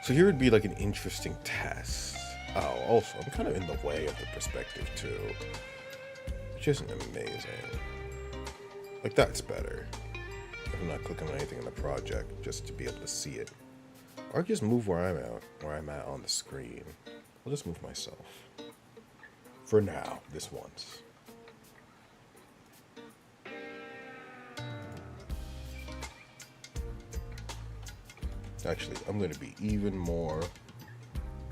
So here would be like an interesting test. Oh, also, I'm kind of in the way of the perspective too, which isn't amazing. Like, that's better. If I'm not clicking on anything in the project, just to be able to see it. Or just move where I'm at on the screen. I'll just move myself. For now, this once. Actually, I'm going to be even more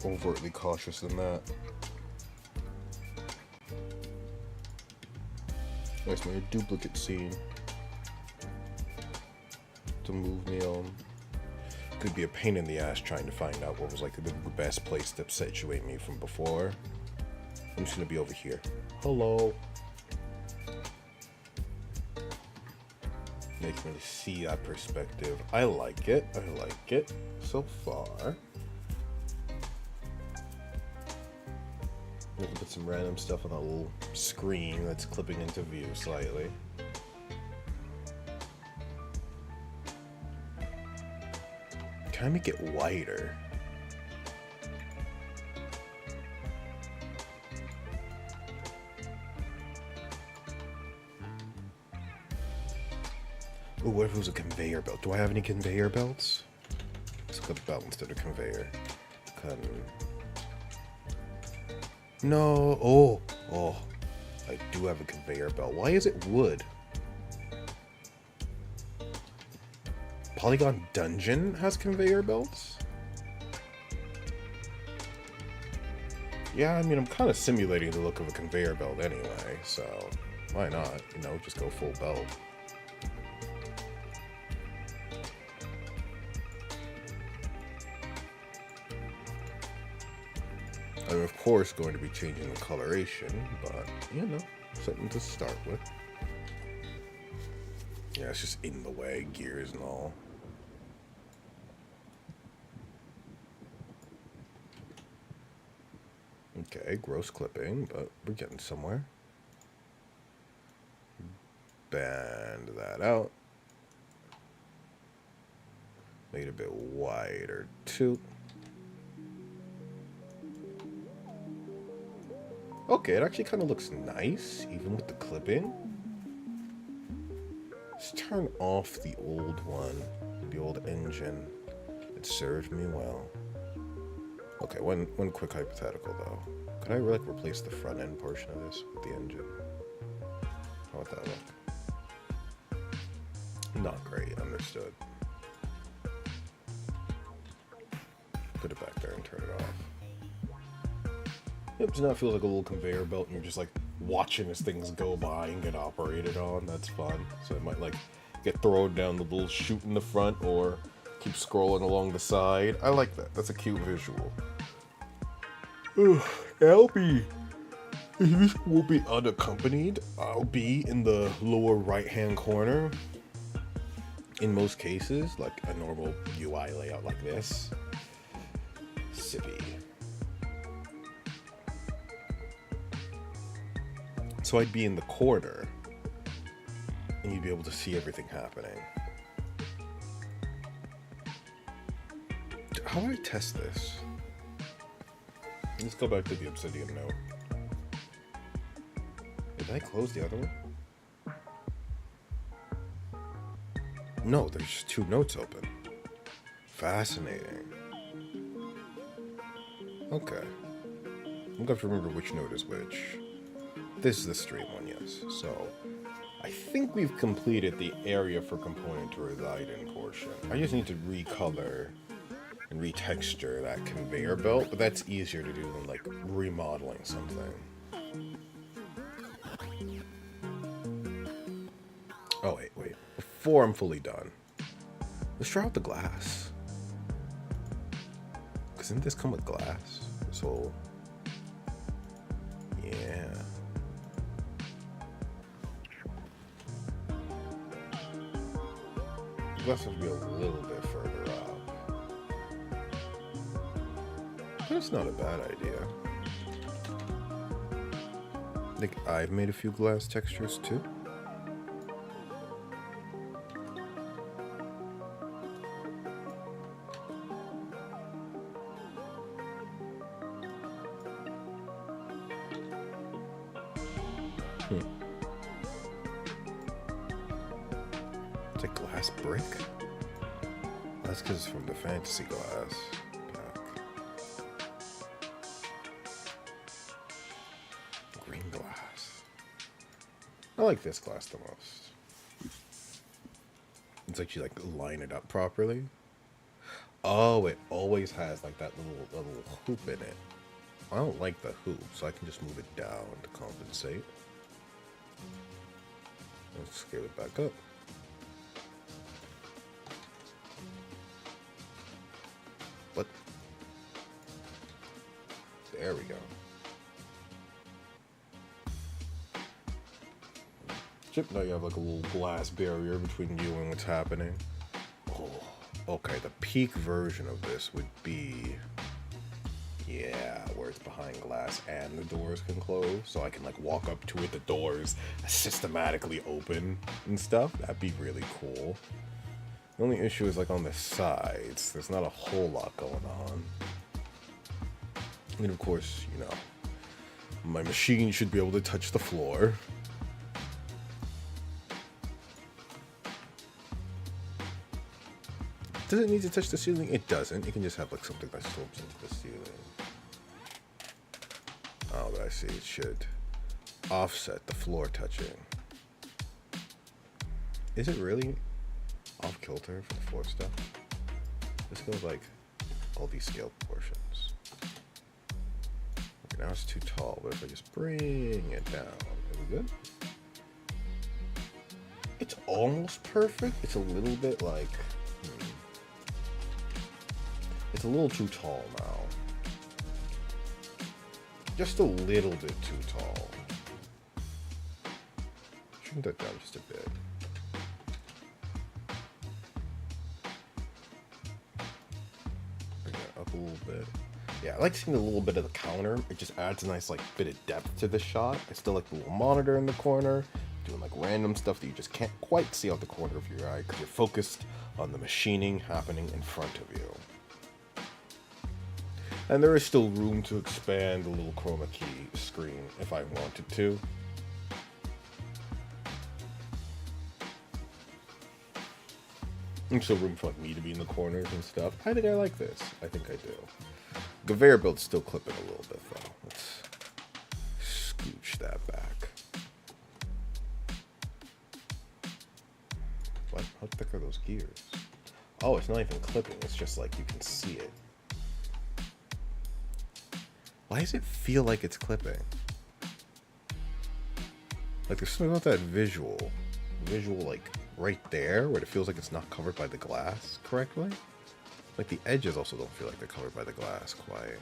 overtly cautious than that. Nice, made a duplicate scene to move me on. Could be a pain in the ass trying to find out what was like the best place to situate me from before. I'm just gonna be over here. Hello. Makes me see that perspective. I like it. I like it so far. We can put some random stuff on a little screen that's clipping into view slightly. Can I make it wider? Ooh, what if it was a conveyor belt? Do I have any conveyor belts? Let's clip belt instead of conveyor. No. Oh. I do have a conveyor belt. Why is it wood? Polygon Dungeon has conveyor belts? Yeah, I mean, I'm kind of simulating the look of a conveyor belt anyway, so why not? You know, just go full belt. I'm, of course, going to be changing the coloration, but, you know, something to start with. Yeah, it's just in the way, gears and all. Okay, gross clipping, but we're getting somewhere. Bend that out. Made it a bit wider, too. Okay, it actually kind of looks nice, even with the clipping. Let's turn off the old one, the old engine. It served me well. Okay, one quick hypothetical, though. Could I, like, replace the front end portion of this with the engine? How would that look? Not great, understood. Put it back there and turn it off. Yep, so now it feels like a little conveyor belt and you're just like watching as things go by and get operated on. That's fun. So it might like get thrown down the little chute in the front or keep scrolling along the side. I like that. That's a cute visual. Albie, this will be unaccompanied. I'll be in the lower right hand corner. In most cases, like a normal UI layout like this. Sippy. So I'd be in the corner, and you'd be able to see everything happening. How do I test this? Let's go back to the obsidian note. Did I close the other one? No, there's just two notes open. Fascinating. Okay. I'm gonna have to remember which note is which. This is the stream one, yes. So, I think we've completed the area for component to reside in portion. I just need to recolor and retexture that conveyor belt, but that's easier to do than like remodeling something. Oh, wait. Before I'm fully done, let's try out the glass. Doesn't this come with glass? So, yeah. The glass would be a little bit further up. That's not a bad idea. I think I've made a few glass textures too. It's a glass brick? That's because it's from the fantasy glass pack. Green glass. I like this glass the most. It's like you like line it up properly. Oh, it always has like that little hoop in it. I don't like the hoop, so I can just move it down to compensate. Let's scale it back up. What? There we go. Chip, now you have like a little glass barrier between you and what's happening. Oh, okay, the peak version of this would be, yeah, where it's behind glass and the doors can close, so I can like walk up to it, the doors systematically open and stuff. That'd be really cool. The only issue is like on the sides, there's not a whole lot going on. And of course, you know, my machine should be able to touch the floor. Does it need to touch the ceiling? It doesn't. You can just have like something that slopes into the ceiling. Oh, but I see. It should offset the floor touching. Is it really off kilter for the floor stuff? This goes like all these scale proportions. Okay, now it's too tall. What if I just bring it down? Are we good? It's almost perfect. It's a little bit like... It's a little too tall now. Just a little bit too tall. Trim that down just a bit. Bring that up a little bit. Yeah, I like seeing a little bit of the counter. It just adds a nice like bit of depth to the shot. I still like the little monitor in the corner, doing like random stuff that you just can't quite see out the corner of your eye because you're focused on the machining happening in front of you. And there is still room to expand the little chroma key screen if I wanted to. There's still room for like me to be in the corners and stuff. I think I like this. I think I do. Conveyor belt's still clipping a little bit though. Let's scooch that back. What? How thick are those gears? Oh, it's not even clipping. It's just like you can see it. Why does it feel like it's clipping? Like there's something about that visual like right there where it feels like it's not covered by the glass correctly. Like the edges also don't feel like they're covered by the glass quite.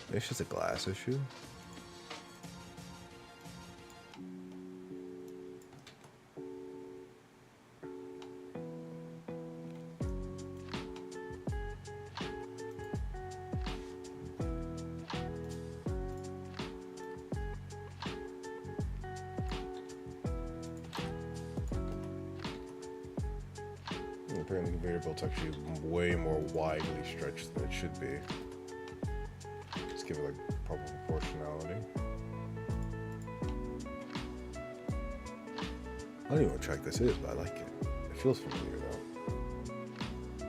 Maybe it's just a glass issue. Apparently the conveyor belt's actually way more widely stretched than it should be. Just give it like proper proportionality. I don't even know what track this is, but I like it. It feels familiar though.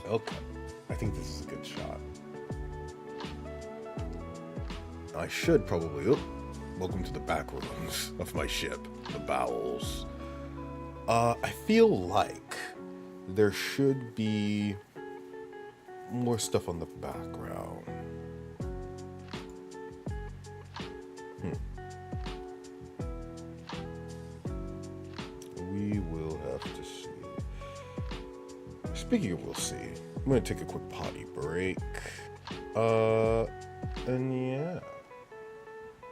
Okay, I think this is a good shot. I should probably... Oh, welcome to the back rooms of my ship. The bowels. I feel like there should be more stuff on the background. We will have to see. Speaking of we'll see, I'm going to take a quick potty break. And yeah.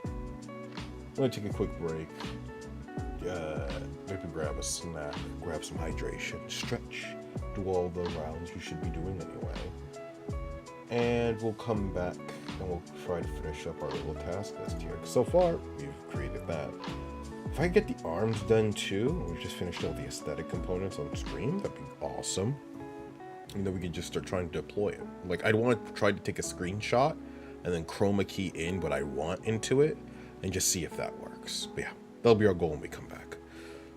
I'm going to take a quick break. Maybe grab a snack, grab some hydration, stretch, do all the rounds you should be doing anyway. And we'll come back and we'll try to finish up our little task list here. So far, we've created that. If I get the arms done too, and we just finished all the aesthetic components on stream, that'd be awesome. And then we can just start trying to deploy it. Like, I'd want to try to take a screenshot and then chroma key in what I want into it and just see if that works. But yeah, that'll be our goal when we come back.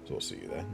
So we'll see you then.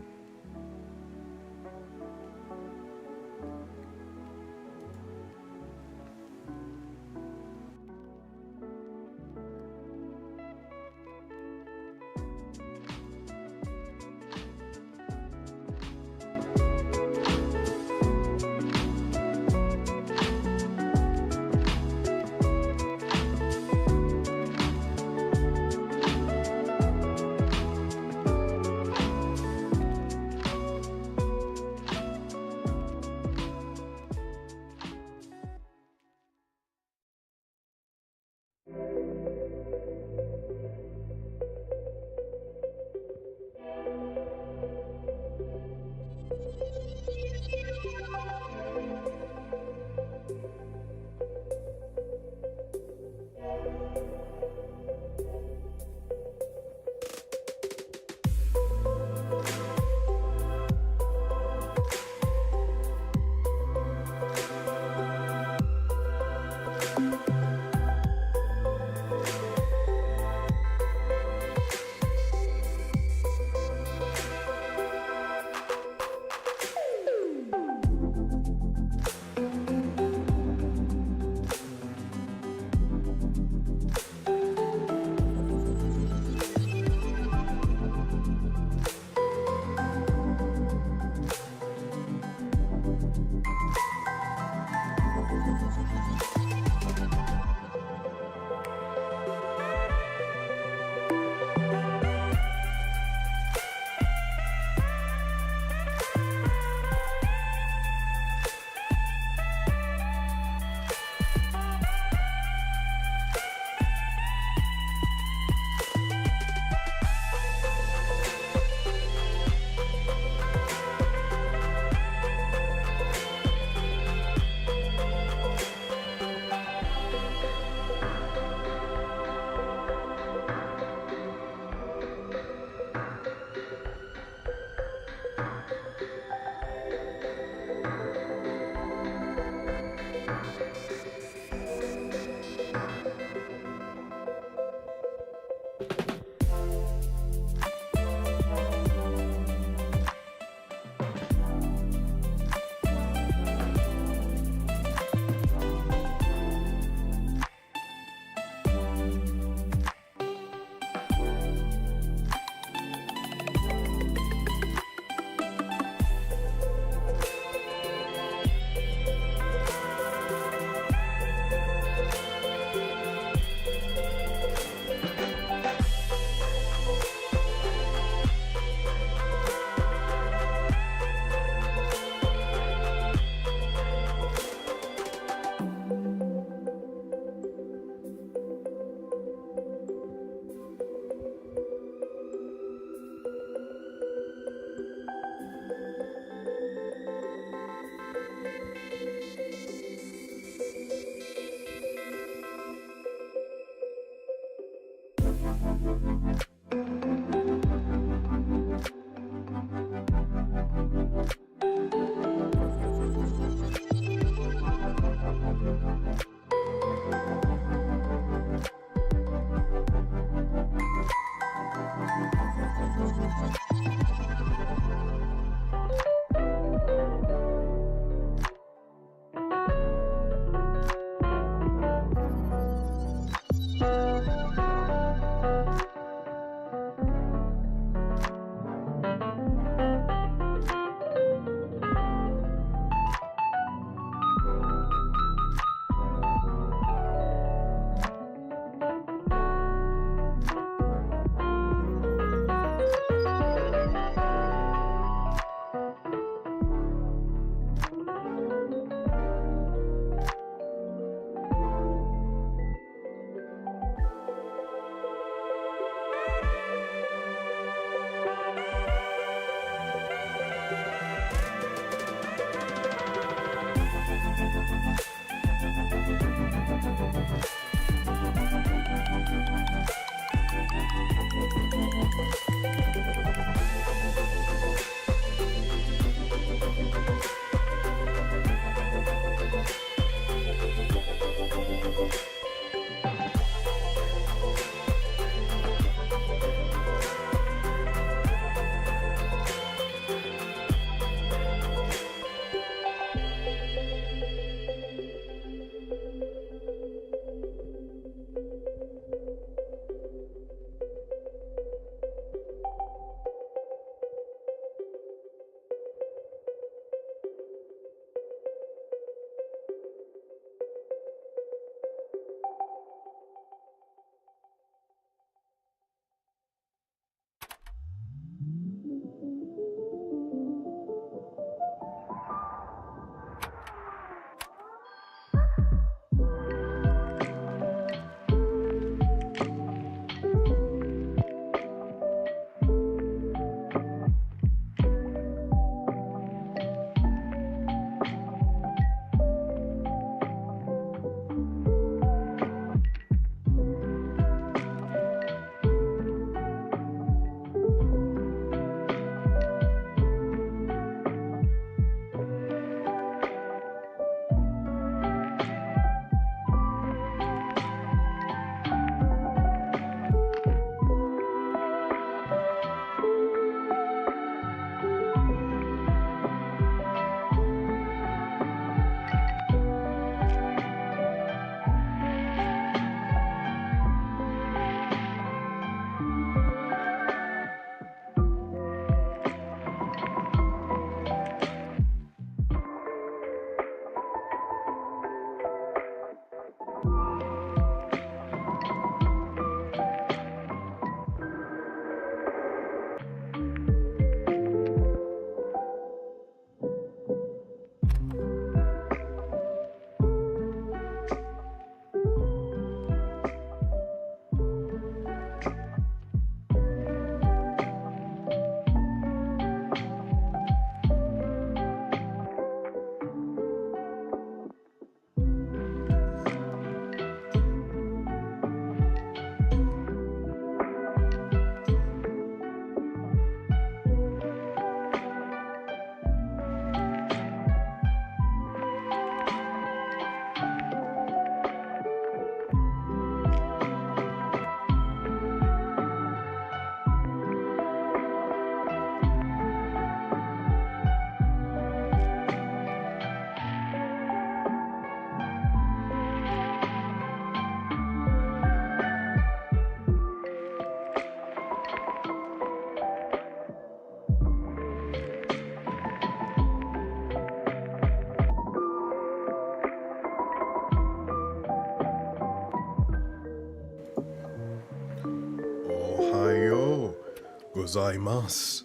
gozaimasu.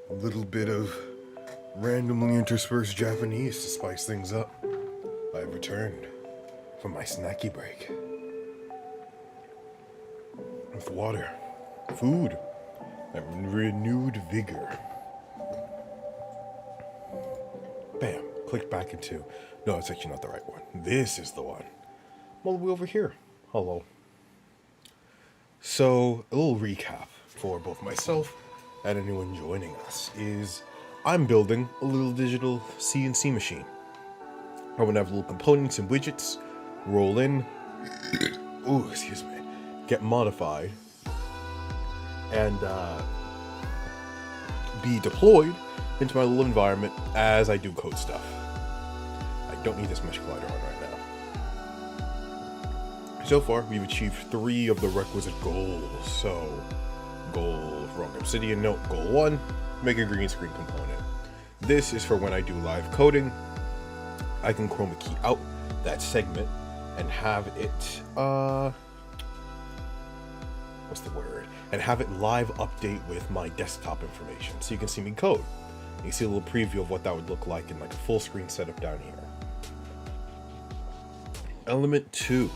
A little bit of randomly interspersed Japanese to spice things up. I've returned from my snacky break. With water, food, and renewed vigor. Bam, click back into... No, it's actually not the right one. This is the one. I'm all the way over here. Hello. So, a little recap for both myself and anyone joining us is I'm building a little digital CNC machine. I'm going to have little components and widgets roll in, ooh, excuse me, get modified, and be deployed into my little environment as I do code stuff. I don't need this mesh collider on right now. So far, we've achieved 3 of the requisite goals. So, wrong obsidian note, goal 1, make a green screen component. This is for when I do live coding. I can chroma key out that segment and have it, what's the word? And have it live update with my desktop information. So you can see me code. You see a little preview of what that would look like in like a full screen setup down here. Element 2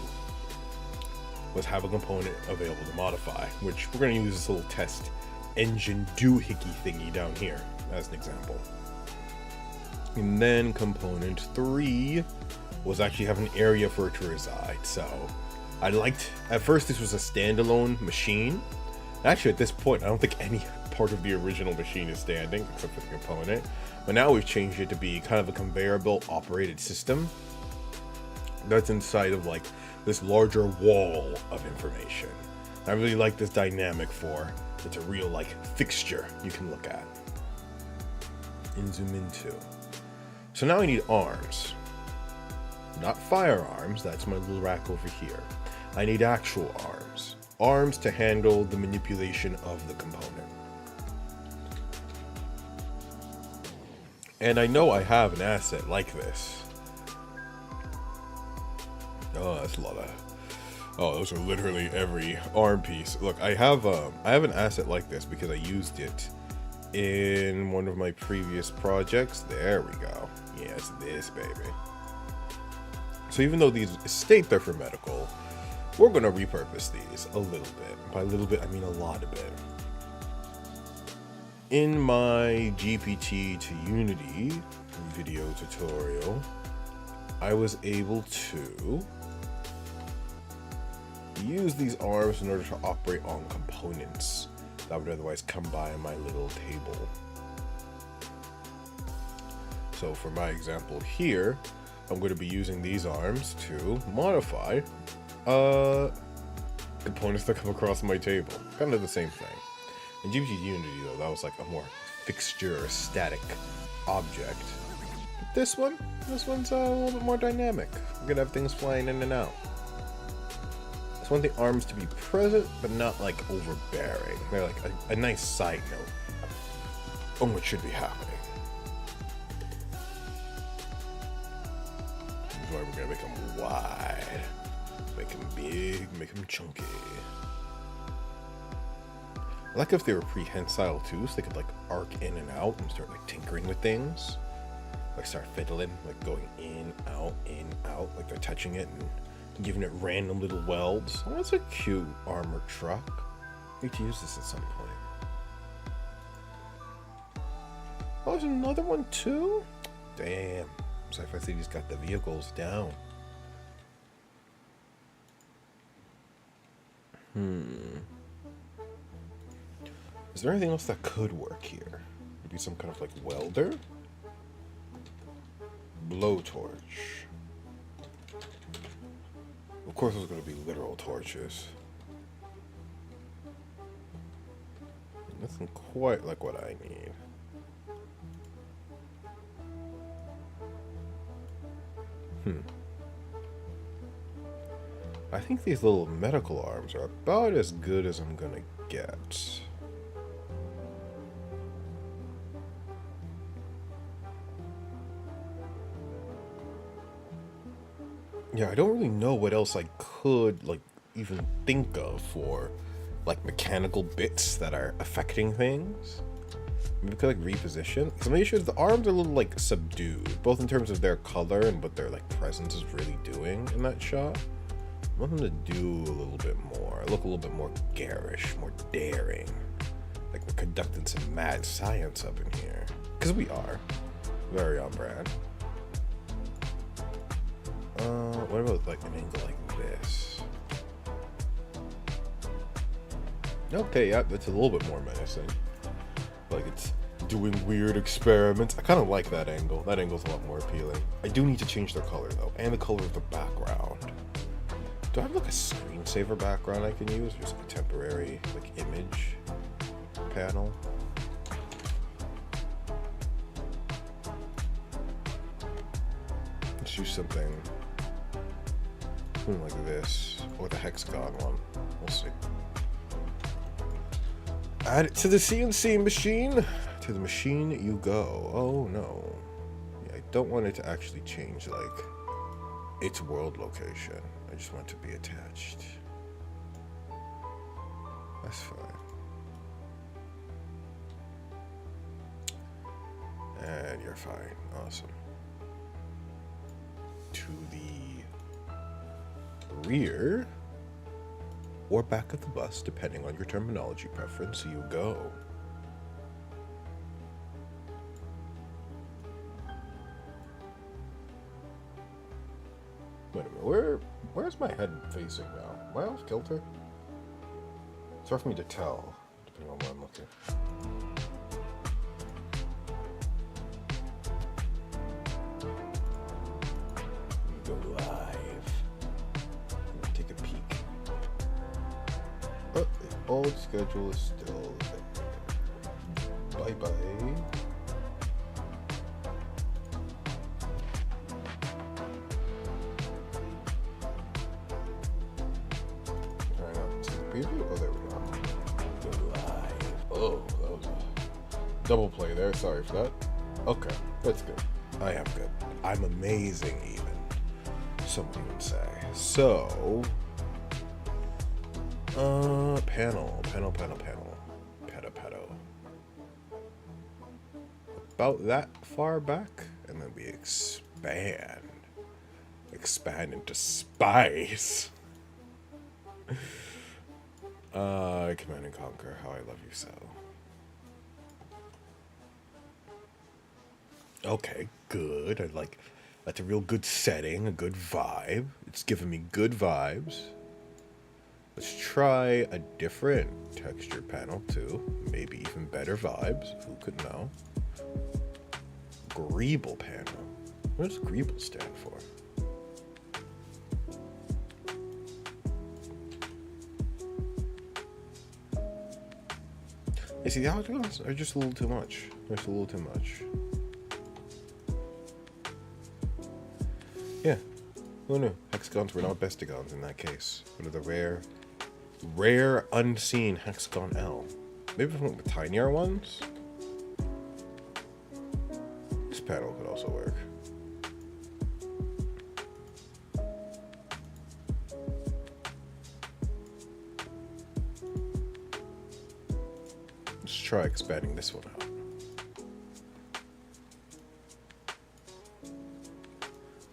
was have a component available to modify, which we're going to use this little test engine doohickey thingy down here as an example. And then component 3 was actually have an area for it to reside. So I liked, at first this was a standalone machine. Actually at this point I don't think any part of the original machine is standing except for the component. But now we've changed it to be kind of a conveyor belt operated system that's inside of like this larger wall of information. I really like this dynamic for it's a real like fixture you can look at and zoom into. So now I need arms, not firearms. That's my little rack over here. I need actual arms to handle the manipulation of the component. And I know I have an asset like this. Oh, that's a lot of... Oh, those are literally every arm piece. Look, I have an asset like this because I used it in one of my previous projects. There we go. Yes, this baby. So even though these state they're for medical, we're going to repurpose these a little bit. By a little bit, I mean a lot of it. In my GPT to Unity video tutorial, I was able to use these arms in order to operate on components that would otherwise come by my little table. So for my example here, I'm going to be using these arms to modify components that come across my table. Kind of the same thing. In GPT Unity though, that was like a more fixture or static object. This one's a little bit more dynamic. We're gonna have things flying in and out. I just want the arms to be present, but not like overbearing. They're like a nice side note on what should be happening. That's why we're gonna make them wide, make them big, make them chunky. I like if they were prehensile too, so they could like arc in and out and start like tinkering with things. Like start fiddling, like going in, out, like they're touching it and giving it random little welds. Oh, that's a cute armored truck. I need to use this at some point. Oh, there's another one too? Damn. Sci-Fi City's got the vehicles down. Is there anything else that could work here? Maybe some kind of like welder? Blowtorch. Of course there's going to be literal torches. Nothing quite like what I need. I think these little medical arms are about as good as I'm gonna get. Yeah, I don't really know what else I could, like, even think of for like mechanical bits that are affecting things. Maybe we could like reposition. So maybe sure the arms are a little like subdued, both in terms of their color and what their like presence is really doing in that shot. I want them to do a little bit more, look a little bit more garish, more daring. Like we're conducting some mad science up in here. Because we are. Very on brand. What about like an angle like this? Okay, yeah, that's a little bit more menacing. Like it's doing weird experiments. I kind of like that angle. That angle's a lot more appealing. I do need to change their color though, and the color of the background. Do I have like a screensaver background I can use? Or just like a temporary like image panel? Let's use something like this, or the hexagon one. We'll see. Add it to the CNC machine. To the machine you go. Oh no. Yeah, I don't want it to actually change like its world location. I just want it to be attached. That's fine. And you're fine. Awesome. To the rear or back of the bus, depending on your terminology preference, you go. Wait a minute, where's my head facing now? Am I off kilter? It's hard for me to tell, depending on where I'm looking. Go live. Take a peek. Oh, the old schedule is still there. Bye-bye. Preview? Oh, there we go. Go live. Oh, that was a double play there. Sorry for that. Okay, that's good. I am good. I'm amazing, even. Somebody would say. So, panel. Pedo. About that far back, and then we expand. Expand into spice. Command and Conquer, how I love you so. Okay, good. I like, that's a real good setting, a good vibe. It's giving me good vibes. Let's try a different texture panel too. Maybe even better vibes. Who could know? Greeble panel. What does Greeble stand for? You see, the hexagons are just a little too much. Just a little too much. Yeah. Who knew? Hexagons were not bestigons in that case. What are the rare unseen hexagon L? Maybe if I went with tinier ones? This panel could also work. Let's try expanding this one out.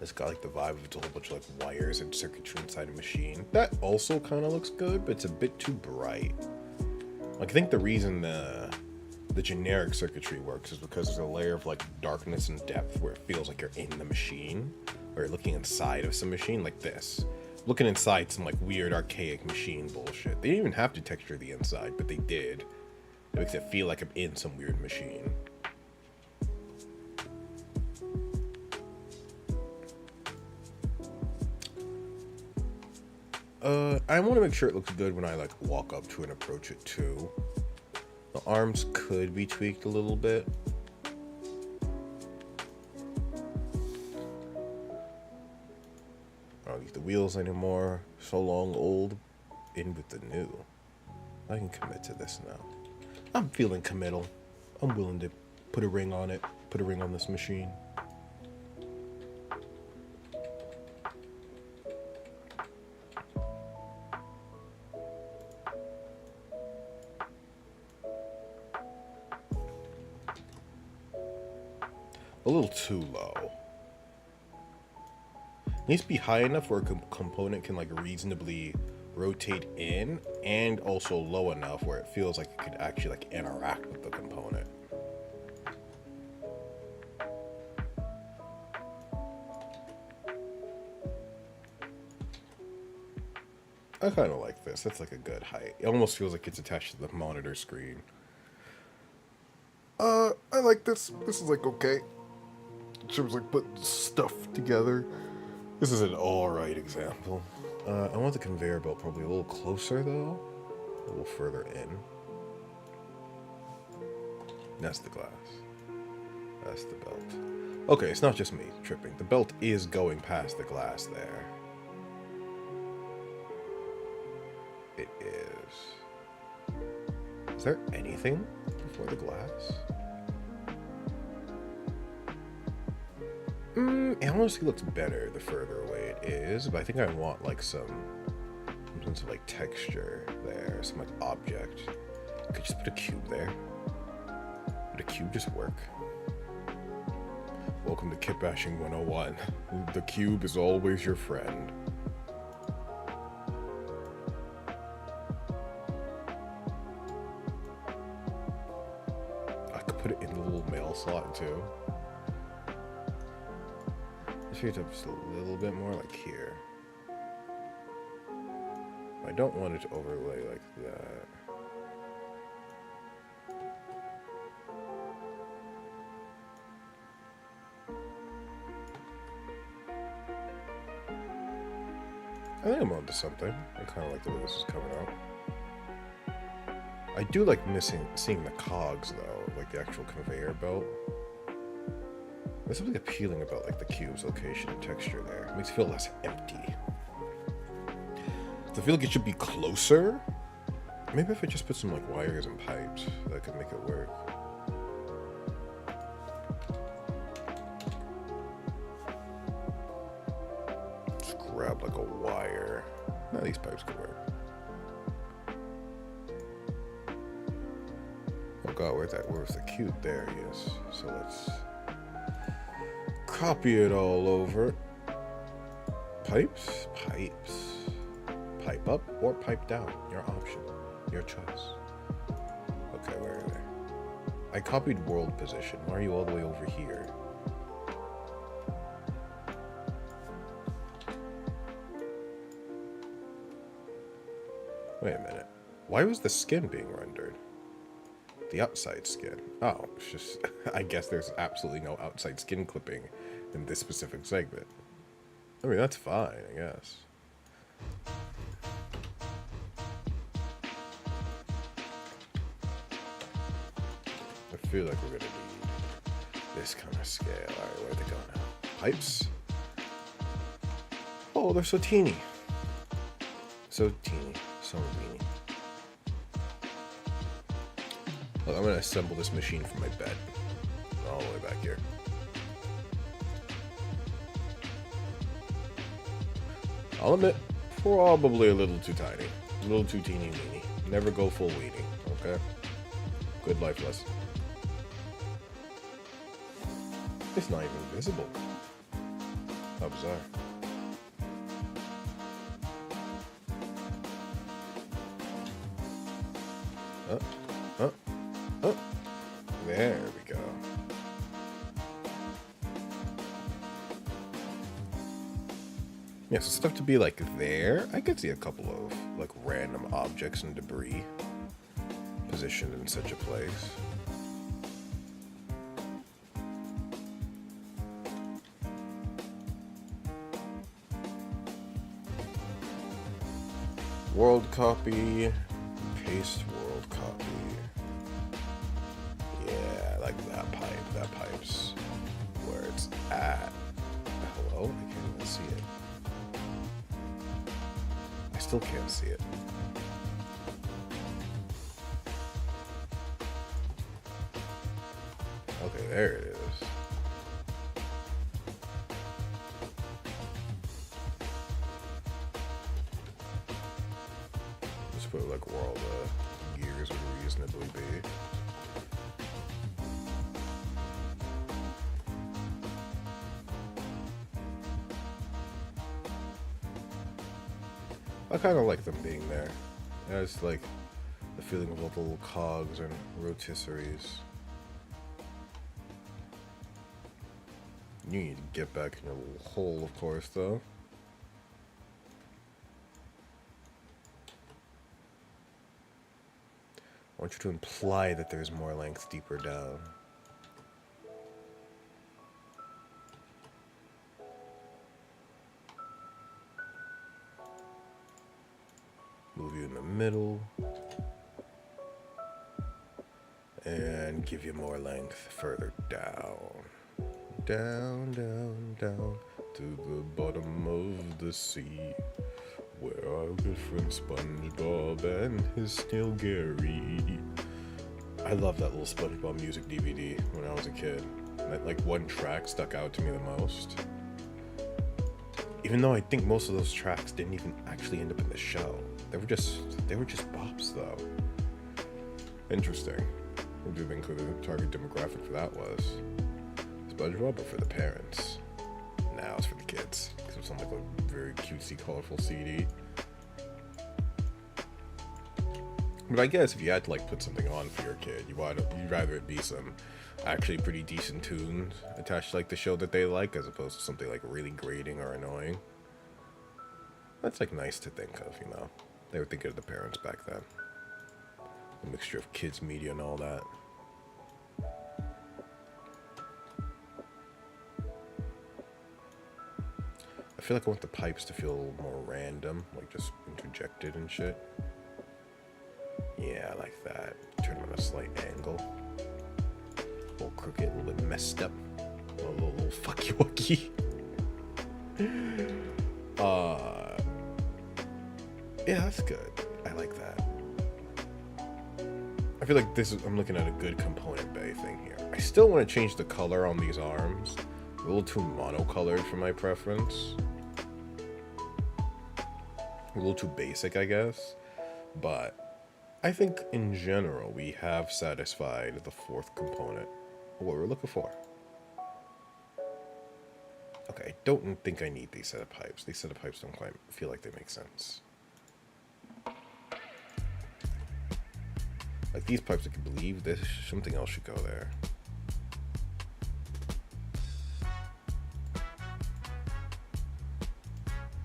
It's got like the vibe of it's a whole bunch of like wires and circuitry inside a machine. That also kind of looks good, but it's a bit too bright. Like I think the reason the generic circuitry works is because there's a layer of like darkness and depth where it feels like you're in the machine, or you're looking inside of some machine like this. Looking inside some like weird archaic machine bullshit. They didn't even have to texture the inside, but they did. It makes it feel like I'm in some weird machine. I want to make sure it looks good when I like walk up to and approach it too. The arms could be tweaked a little bit. I don't need the wheels anymore. So long old, in with the new. I can commit to this now. I'm feeling committal. I'm willing to put a ring on it. Put a ring on this machine. a little too low. It needs to be high enough where a component can like reasonably rotate in, and also low enough where it feels like it could actually like interact with the component. I kind of like this. That's like a good height. It almost feels like it's attached to the monitor screen. I like this. This is like okay. In terms of like putting stuff together. This is an alright example. I want the conveyor belt probably a little closer though. A little further in. That's the glass. That's the belt. Okay, it's not just me tripping. The belt is going past the glass there. It is. Is there anything before the glass? It honestly looks better the further away it is, but I think I want like some sense of like texture there, some like object. I could just put a cube there. Would a cube just work? Welcome to Kit Bashing 101. The cube is always your friend. I could put it in the little mail slot too. It up just a little bit more like here. I don't want it to overlay like that. I think I'm onto something. I kind of like the way this is coming out. I do like seeing the cogs though, like the actual conveyor belt. There's something appealing about like the cube's location and texture there. It makes it feel less empty. So I feel like it should be closer. Maybe if I just put some like wires and pipes, that could make it work. Just grab like a wire. Now these pipes could work. Oh god, where's the cube? There he is. So let's copy it all over. Pipes? Pipes. Pipe up or pipe down. Your option. Your choice. Okay, where are they? I copied world position. Why are you all the way over here? Wait a minute. Why was the skin being rendered? The outside skin. Oh, it's just... I guess there's absolutely no outside skin clipping in this specific segment. I mean, that's fine, I guess. I feel like we're gonna need this kind of scale. Alright, where'd they go now? Pipes? Oh, they're so teeny. So teeny. So weeny. Look, I'm gonna assemble this machine from my bed. All the way back here. I'll admit, probably a little too tiny. A little too teeny weeny. Never go full weenie, okay? Good life lesson. It's not even visible. How bizarre. There we go. Yeah, so stuff to be like there. I could see a couple of like random objects and debris positioned in such a place. World copy, paste world copy. Yeah, like that pipe. That pipe's where it's at. Hello? I can't even see it. I still can't see it. Okay, there it is. Just put like where all the gears would reasonably be. I kind of like them being there. It's like the feeling of all the little cogs and rotisseries. You need to get back in your little hole, of course, though. I want you to imply that there's more length deeper down. Move you in the middle. And give you more length further down. Down, down, down to the bottom of the sea, where our good friend SpongeBob and his snail Gary. I love that little SpongeBob music DVD when I was a kid. That like one track stuck out to me the most. Even though I think most of those tracks didn't even actually end up in the show. They were just bops though. Interesting. What do you think the target demographic for that was? SpongeBob, but for the parents. Now it's for the kids. Because it sounds like a very cutesy, colorful CD. But I guess if you had to like put something on for your kid, you'd rather it be some actually pretty decent tunes attached to like the show that they like, as opposed to something like really grating or annoying. That's like nice to think of, you know. They were thinking of the parents back then. A mixture of kids media and all that. I feel like I want the pipes to feel a little more random, like just interjected and shit. Yeah, I like that. Turn them on a slight angle. A little crooked, a little bit messed up. A little fucky wucky. Yeah, that's good. I like that. I feel like I'm looking at a good component bay thing here. I still want to change the color on these arms. A little too monocolored for my preference. A little too basic, I guess. But I think in general we have satisfied the fourth component of what we're looking for. Okay, I don't think I need these set of pipes. These set of pipes don't quite feel like they make sense. Like these pipes, I can believe this. Something else should go there.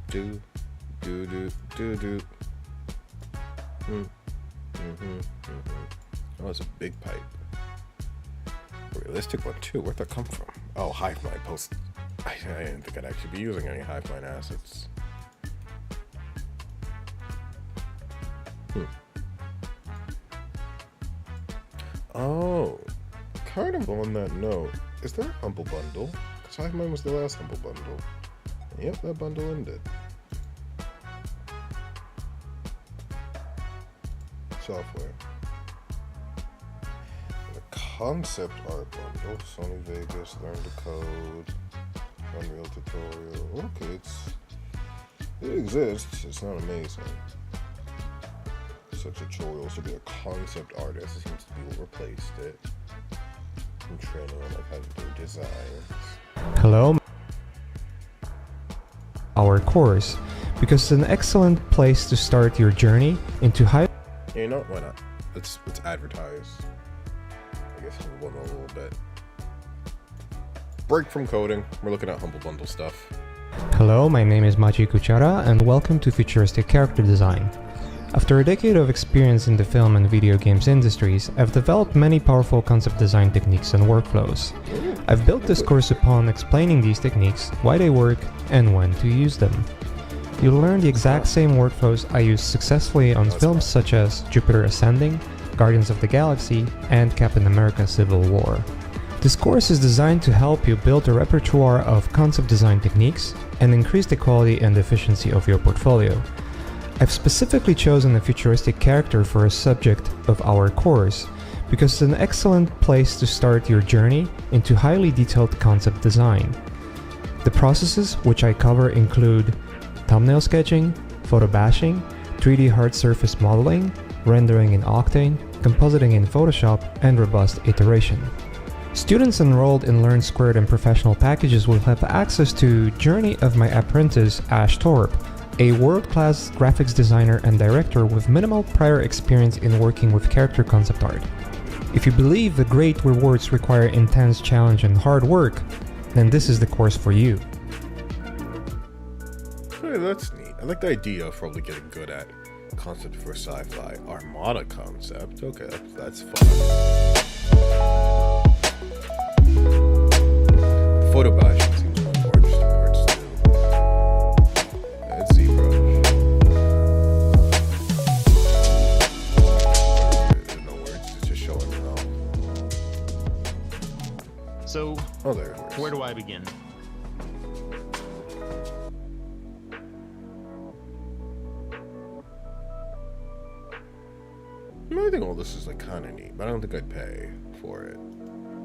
Do. Oh, it's a big pipe. A realistic one too. Where'd that come from? Oh, hive mind post. I didn't think I'd actually be using any hive mind assets. Oh, kind of on that note, is there a Humble Bundle? Because hive mind was the last Humble Bundle. Yep, that bundle ended. Software. The concept art bundle, Sony Vegas, Learn to Code, Unreal Tutorial. Okay, it exists. It's not amazing. Such tutorials to be a concept artist. It seems to be what replaced it. I'm training on like how to do designs. Hello. Our course, because it's an excellent place to start your journey into high. You know, why not? Let's advertise. I guess Humble Bundle a little bit. Break from coding. We're looking at Humble Bundle stuff. Hello, my name is Maciej Kuciara and welcome to Futuristic Character Design. After a decade of experience in the film and video games industries, I've developed many powerful concept design techniques and workflows. I've built this course upon explaining these techniques, why they work, and when to use them. You'll learn the exact same workflows I used successfully on films such as Jupiter Ascending, Guardians of the Galaxy, and Captain America Civil War. This course is designed to help you build a repertoire of concept design techniques and increase the quality and efficiency of your portfolio. I've specifically chosen a futuristic character for a subject of our course because it's an excellent place to start your journey into highly detailed concept design. The processes which I cover include thumbnail sketching, photo bashing, 3D hard surface modeling, rendering in Octane, compositing in Photoshop, and robust iteration. Students enrolled in Learn Squared and professional packages will have access to Journey of My Apprentice Ash Thorpe, a world-class graphics designer and director with minimal prior experience in working with character concept art. If you believe the great rewards require intense challenge and hard work, then this is the course for you. Hey, that's neat. I like the idea of probably getting good at concept for sci-fi. Armada concept. Okay, that's fun. Photo bashing seems much more interesting parts too. Let's see, bro. There's no words, it's just showing it all. So, Oh, there's words. where do I begin? I think all this is like kind of neat, but I don't think I'd pay for it.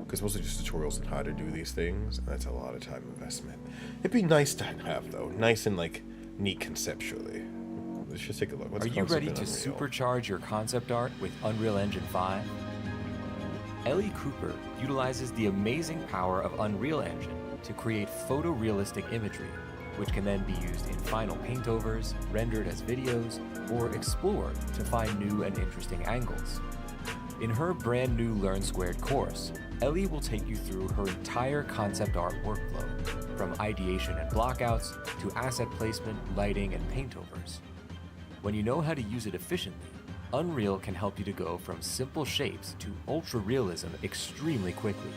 Because mostly just tutorials on how to do these things, and that's a lot of time investment. It'd be nice to have, though. Nice and, like, neat conceptually. Let's just take a look. What's Are you concept ready in to Unreal? supercharge your concept art with Unreal Engine 5? Ellie Cooper utilizes the amazing power of Unreal Engine to create photorealistic imagery, which can then be used in final paintovers, rendered as videos, or explored to find new and interesting angles. In her brand new Learn Squared course, Ellie will take you through her entire concept art workflow, from ideation and blockouts to asset placement, lighting, and paintovers. When you know how to use it efficiently, Unreal can help you to go from simple shapes to ultra-realism extremely quickly.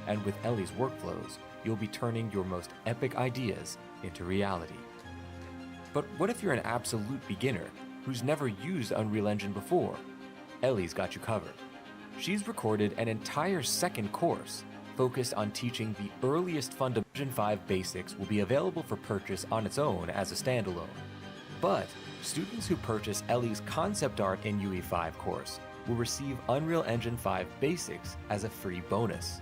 And with Ellie's workflows, you'll be turning your most epic ideas into reality. But what if you're an absolute beginner who's never used Unreal Engine before? Ellie's got you covered. She's recorded an entire second course focused on teaching the earliest Engine 5 basics will be available for purchase on its own as a standalone. But students who purchase Ellie's Concept Art in UE5 course will receive Unreal Engine 5 basics as a free bonus.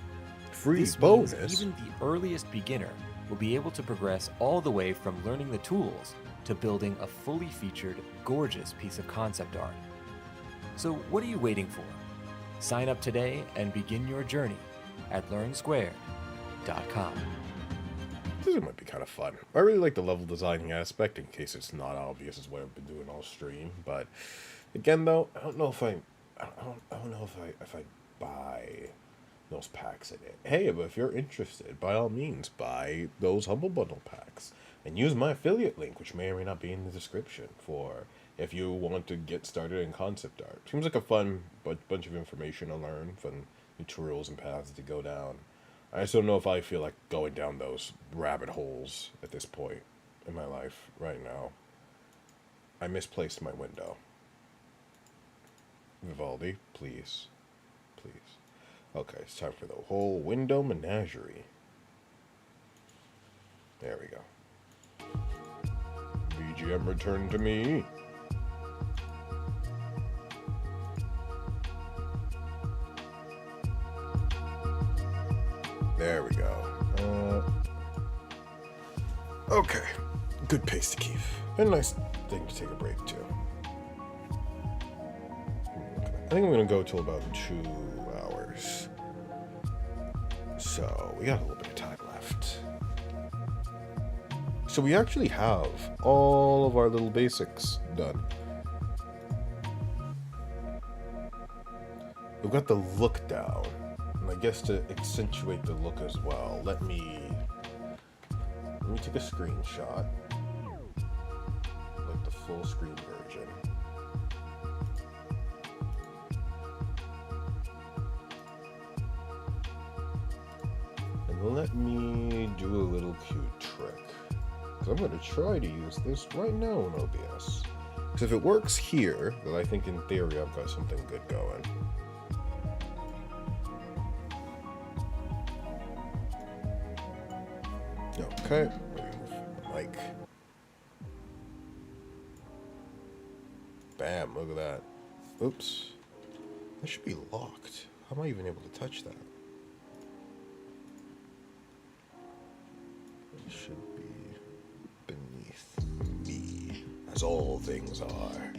Free This bonus? means even the earliest beginner will be able to progress all the way from learning the tools to building a fully featured, gorgeous piece of concept art. So what are you waiting for? Sign up today and begin your journey at learnsquared.com. This might be kind of fun. I really like the level designing aspect, in case it's not obvious as what I've been doing all stream. But again, though, I don't know if I buy those packs in it. Hey, but if you're interested, by all means, buy those Humble Bundle packs and use my affiliate link, which may or may not be in the description, for if you want to get started in concept art. Seems like a fun bunch of information to learn, fun tutorials and paths to go down. I just don't know if I feel like going down those rabbit holes at this point in my life right now. I misplaced my window. Vivaldi, please. Please. Okay, it's time for the whole window menagerie. There we go. BGM return to me. There we go. Okay. Good pace to keep. And a nice thing to take a break too. Okay. I think I'm gonna go till about 2 hours. So we got a little bit of time left. So we actually have all of our little basics done. We've got the look down. And I guess to accentuate the look as well, let me take a screenshot, like the full screen version. And let me do a little cute trick. Because I'm going to try to use this right now in OBS. Because if it works here, then I think in theory I've got something good going. Okay, mic. Bam, look at that. Oops. That should be locked. How am I even able to touch that? It should be beneath me, as all things are.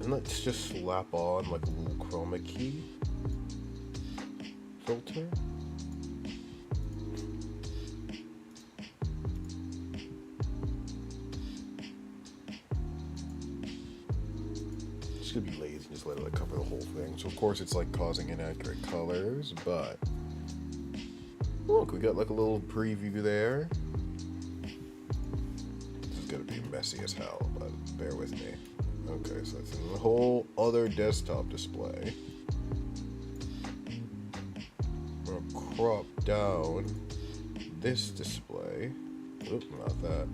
And let's just slap on like a little chroma key filter. just gonna be lazy and just let it like cover the whole thing. So of course it's like causing inaccurate colors, but look, we got like a little preview there. This is gonna be messy as hell, but bear with me. Okay, so that's in the whole other desktop display. I'm gonna crop down this display. Oop, not that.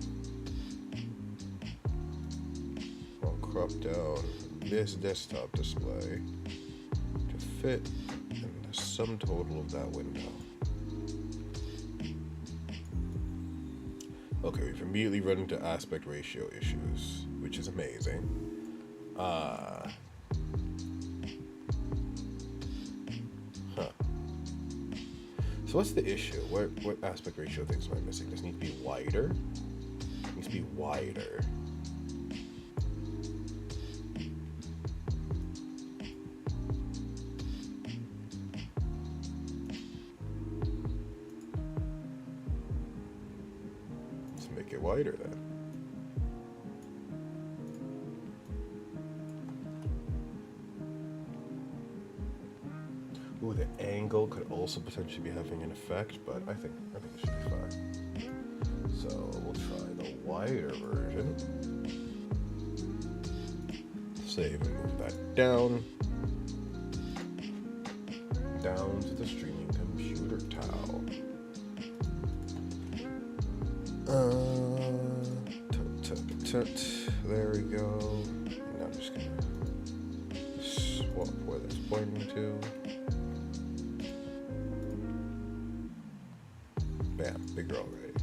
I'll crop down this desktop display to fit in the sum total of that window. Okay, we've immediately run into aspect ratio issues, which is amazing. So what's the issue? What aspect ratio things am I missing? This needs to be wider. It needs to be wider. Let's make it wider then. Ooh, the angle could also potentially be having an effect, but I think it should be fine. So we'll try the wider version. Save and move that down. Down to the streaming computer towel. There we go. Now I'm just gonna swap where that's pointing to. Bam, bigger already.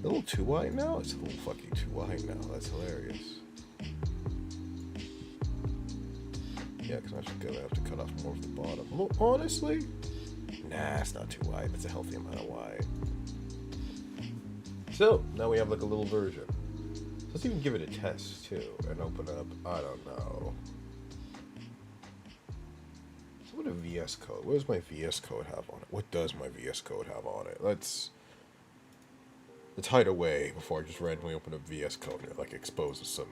A little too wide now? It's a little fucking too wide now. That's hilarious. Yeah, because I'm just gonna have to cut off more of the bottom. Well, honestly, nah, it's not too wide. It's a healthy amount of wide. So, now we have like a little version. So let's even give it a test too and open up, I don't know. What a VS Code. What does my VS Code have on it? What does my VS Code have on it? Let's hide away before I just randomly open up VS Code and it like exposes some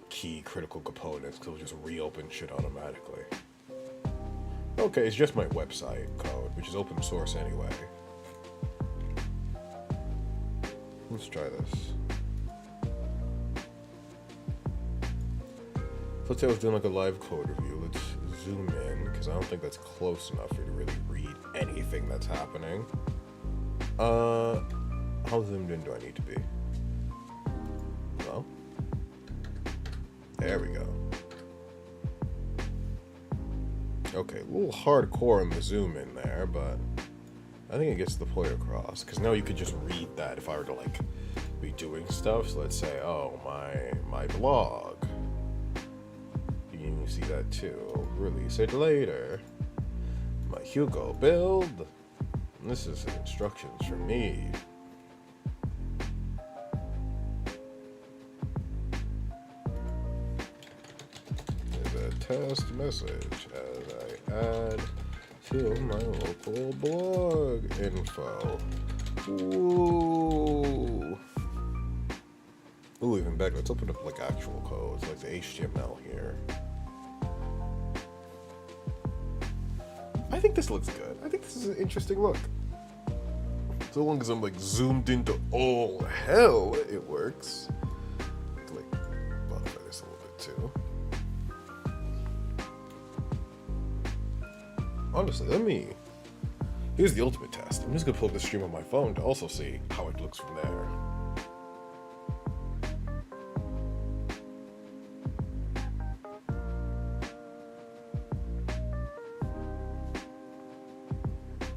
key critical components because it'll just reopen shit automatically. Okay, it's just my website code, which is open source anyway. Let's try this. So let's say I was doing like a live code review. Let's zoom in, because I don't think that's close enough for you to really read anything that's happening. How zoomed in do I need to be? Well, there we go. Okay, a little hardcore in the zoom in there, but I think it gets the point across, because now you could just read that if I were to like be doing stuff. So let's say, oh, my blog. You can see that too. I'll release it later. My Hugo build. And this is instructions for me. There's a test message as I add to my local blog info. Ooh. Ooh, even better. Let's open up like actual codes, like the HTML here. I think this looks good. I think this is an interesting look. So long as I'm like zoomed into all hell, it works. Like modify this a little bit too. Honestly, here's the ultimate test. I'm just gonna pull up the stream on my phone to also see how it looks from there.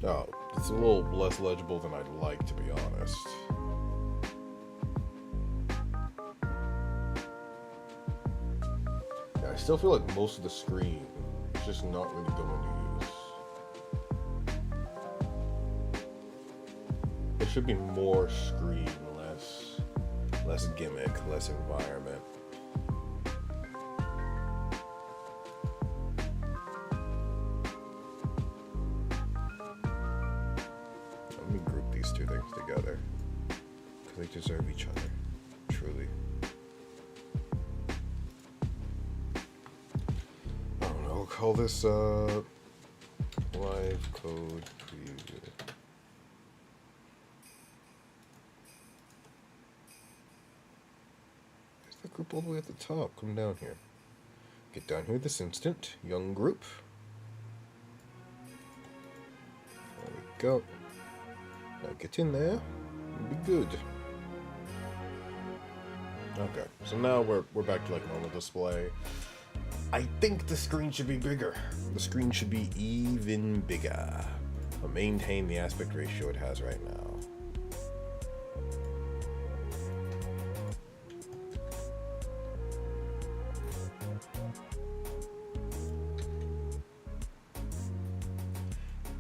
Oh, it's a little less legible than I'd like, to be honest. Yeah, I still feel like most of the screen is just not really going to use. It should be more screen, less gimmick, less environment. Let me group these two things together, because they deserve each other, truly. call this live code preview. There's the group all the way at the top. Come down here. Get down here this instant. Young group. There we go. Now get in there. It'll be good. Okay, so now we're back to like normal display. I think the screen should be bigger. The screen should be even bigger. But maintain the aspect ratio it has right now.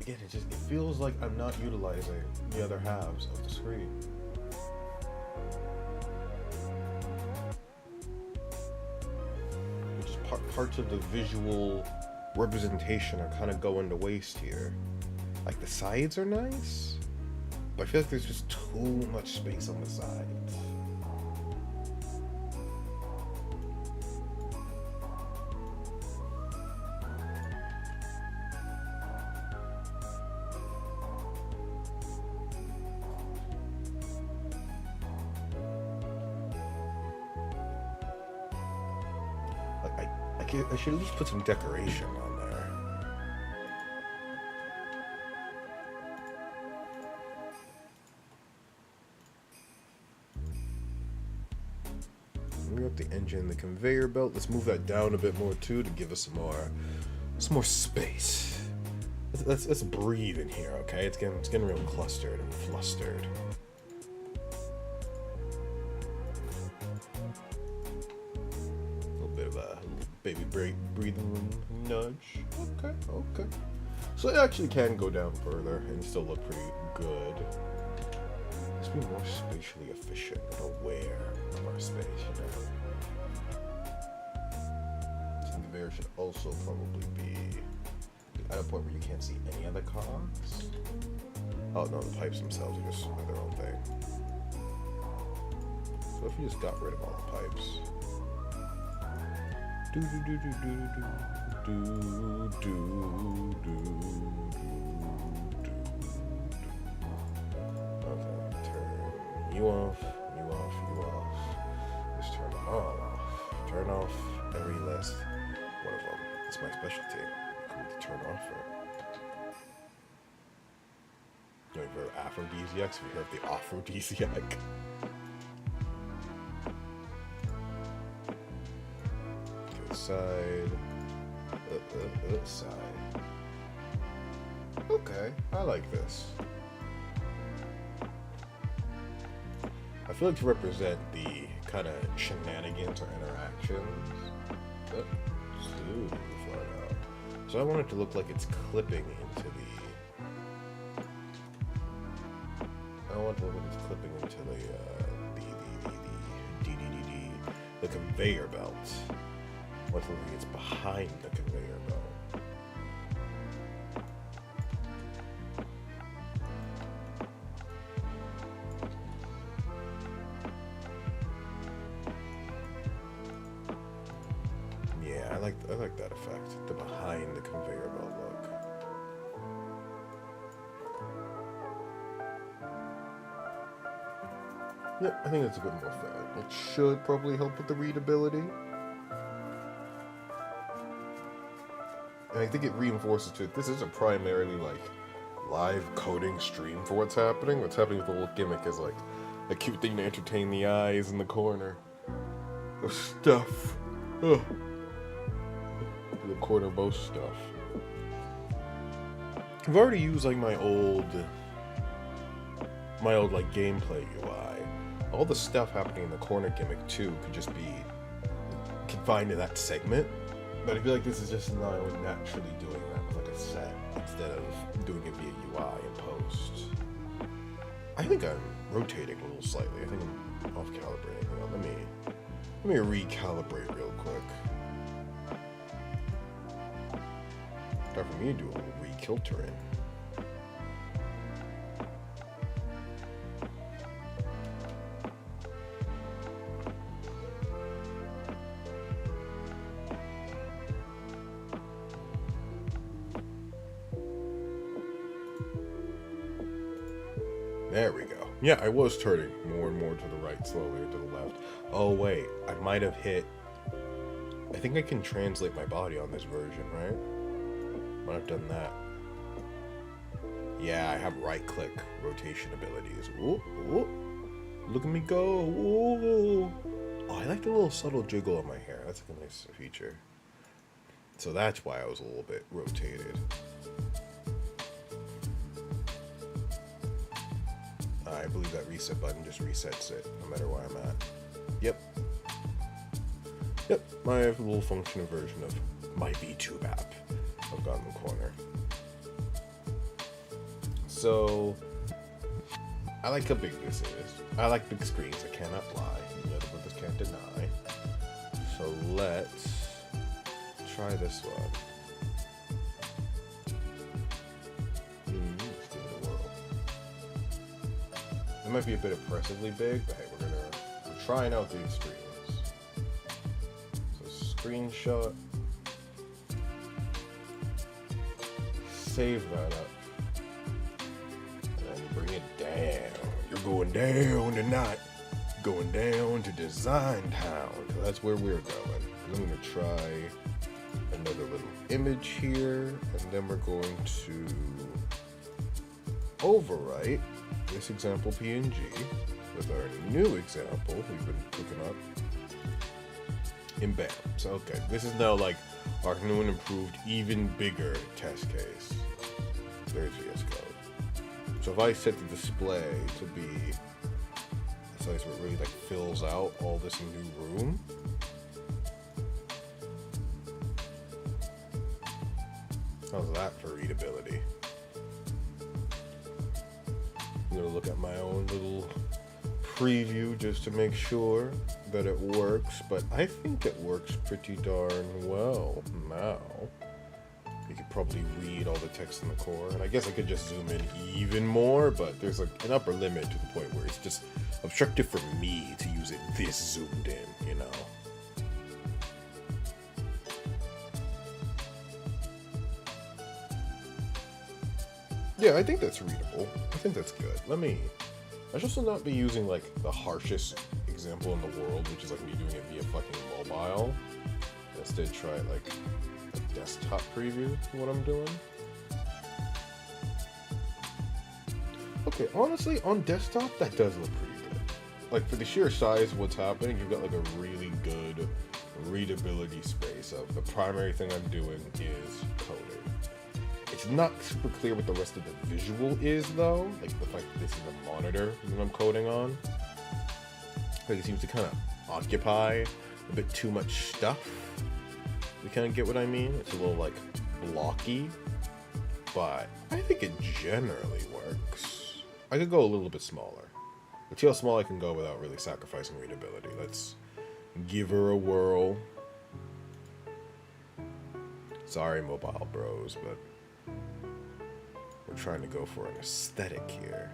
Again, it feels like I'm not utilizing the other halves of the screen. Parts of the visual representation are kind of going to waste here. Like the sides are nice, but I feel like there's just too much space on the sides. I should at least put some decoration on there. Bring up the engine, the conveyor belt. Let's move that down a bit more too to give us some more space. Let's breathe in here, okay? It's getting real clustered and flustered. Baby breathing room nudge. Okay. So it actually can go down further and still look pretty good. Let's be more spatially efficient and aware of our space, you know. So the conveyor should also probably be at a point where you can't see any of the cogs. Oh no, the pipes themselves are just their own thing. So if you just got rid of all the pipes. Okay, turn you off. Just turn them all off. Turn off every last one of them. It's my specialty. Cool to turn off for. You know, you've heard of aphrodisiacs? Have you heard of the aphrodisiac? Side, side. Okay, I like this. I feel like to represent the kind of shenanigans or interactions. So I want it to look like it's clipping into the. I want it to look like it's clipping into the conveyor belt. What looks like it's behind the conveyor belt. Yeah, I like that effect. The behind the conveyor belt look. Yeah, I think that's a good enough fit. It should probably help with the readability. And I think it reinforces to it, this is a primarily like live coding stream for what's happening. What's happening with the little gimmick is like a cute thing to entertain the eyes in the corner. The stuff. Ugh. The corner most stuff. I've already used like my old like gameplay UI. All the stuff happening in the corner gimmick too could just be confined to that segment. But I feel like this is just now naturally doing that with like a set instead of doing it via UI and post. I think I'm rotating a little slightly. I think I'm off calibrating. Hang on, let me recalibrate real quick. Time for me to do a little re-kiltering. There we go. Yeah, I was turning more and more to the right, slowly to the left. Oh wait, I might have hit... I think I can translate my body on this version, right? Might have done that. Yeah, I have right-click rotation abilities. Ooh, ooh. Look at me go. Ooh. Oh, I like the little subtle jiggle on my hair. That's a nice feature. So that's why I was a little bit rotated. I believe that reset button just resets it, no matter where I'm at. Yep. Yep, my little functional version of my VTube app. I've got in the corner. So, I like how big this is. I like big screens, I cannot lie. The other brothers can't deny. So let's try this one. Let's give it a whirl. It might be a bit oppressively big, but hey, we're trying out the extremes. So screenshot. Save that up. And then bring it down. You're going down tonight. Going down to Design Town. So that's where we're going. I'm going to try another little image here. And then we're going to overwrite this example PNG with our new example we've been cooking up in BAM. So okay, this is now like our new and improved, even bigger test case. There's VS Code. So if I set the display to be a size where it really like fills out all this new room. How's that for readability? I'm gonna look at my own little preview just to make sure that it works, but I think it works pretty darn well now. You could probably read all the text in the core, and I guess I could just zoom in even more, but there's like an upper limit to the point where it's just obstructive for me to use it this zoomed in, you know? Yeah, I think that's readable. I think that's good. I should also not be using like the harshest example in the world, which is like me doing it via fucking mobile. Instead, try like a desktop preview of what I'm doing. Okay, honestly, on desktop, that does look pretty good. Like for the sheer size of what's happening, you've got like a really good readability space of the primary thing I'm doing is coding. It's not super clear what the rest of the visual is though, like the fact that this is a monitor that I'm coding on. Like it seems to kind of occupy a bit too much stuff. You kind of get what I mean? It's a little like blocky, but I think it generally works. I could go a little bit smaller. Let's see how small I can go without really sacrificing readability. Let's give her a whirl. Sorry, mobile bros, but we're trying to go for an aesthetic here.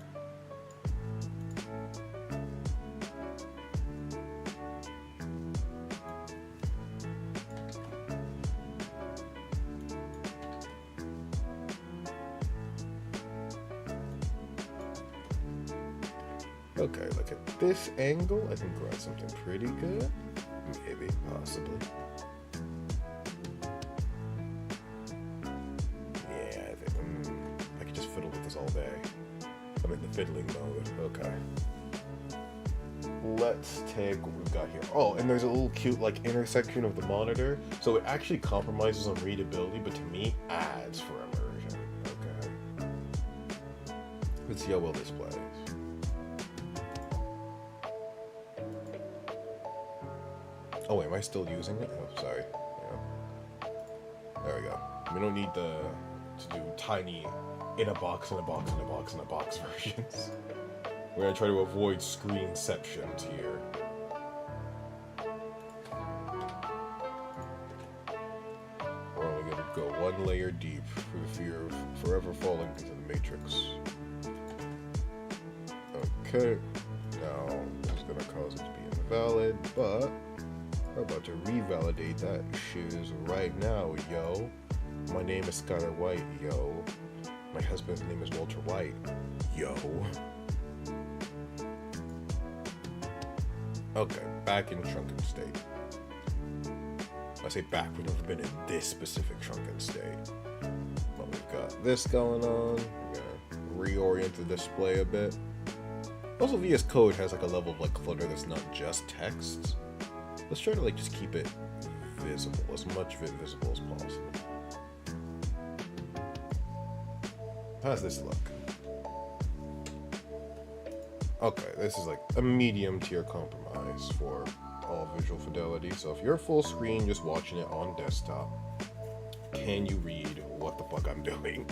Okay, look at this angle. I think we're at something pretty good. Maybe, possibly. Yeah, I think I could just fiddle with this all day. I'm in the fiddling mode. Okay. Let's take what we've got here. Oh, and there's a little cute like intersection of the monitor. So it actually compromises on readability, but to me adds for immersion. Okay. Let's see how well this plays. Oh wait, am I still using it? Oh, sorry. Yeah. There we go. We don't need to do tiny in a box, in a box, in a box, in a box versions. We're gonna try to avoid screenceptions here. We're only gonna go one layer deep for the fear of forever falling into the matrix. Okay. Now, this is gonna cause it to be invalid, but we're about to revalidate that shiz right now, yo. My name is Skylar White, yo. My husband's name is Walter White, yo. Okay, back in shrunken state. I say back, we've never been in this specific shrunken state. But we've got this going on. We're gonna reorient the display a bit. Also, VS Code has like a level of like clutter that's not just text. Let's try to like just keep it visible, as much of it visible as possible. How's this look? Okay, this is like a medium tier compromise for all visual fidelity. So if you're full screen just watching it on desktop, can you read what the fuck I'm doing?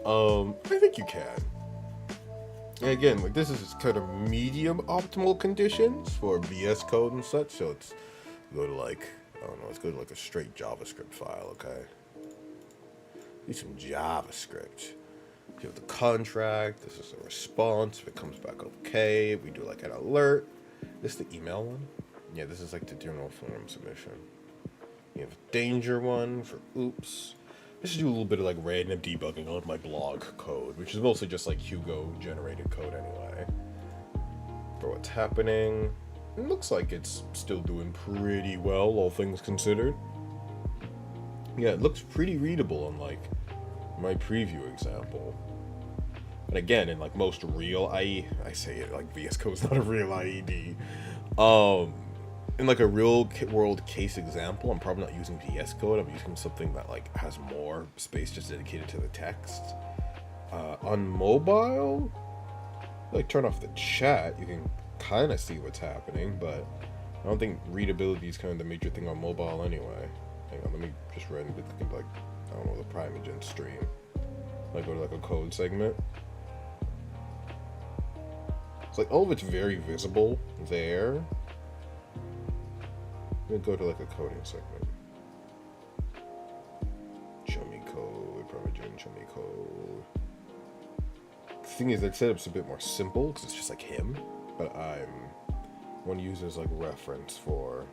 I think you can. And again, like this is kind of medium optimal conditions for VS Code and such, so it's go to like, I don't know, let's go to like a straight JavaScript file, okay? Do some JavaScript. You have the contract, this is a response, if it comes back okay, we do like an alert. This is the email one? Yeah, this is like the journal form submission. You have a danger one for oops. I should do a little bit of like random debugging on my blog code, which is mostly just like Hugo generated code anyway. For what's happening, it looks like it's still doing pretty well, all things considered. Yeah, it looks pretty readable on like my preview example. And again, in like most real I say it like VS Code is not a real IED. In like a real world case example, I'm probably not using VS Code. I'm using something that like has more space just dedicated to the text. On mobile, like turn off the chat, you can kind of see what's happening, but I don't think readability is kind of the major thing on mobile anyway. Hang on, let me just run with like, I don't know, the Primeagen stream. Like go to like a code segment. It's like all of it's very visible there. I'm gonna go to like a coding segment. Show me code, Primeagen, show me code. The thing is that setup's a bit more simple because it's just like him, but I want to use it as like reference for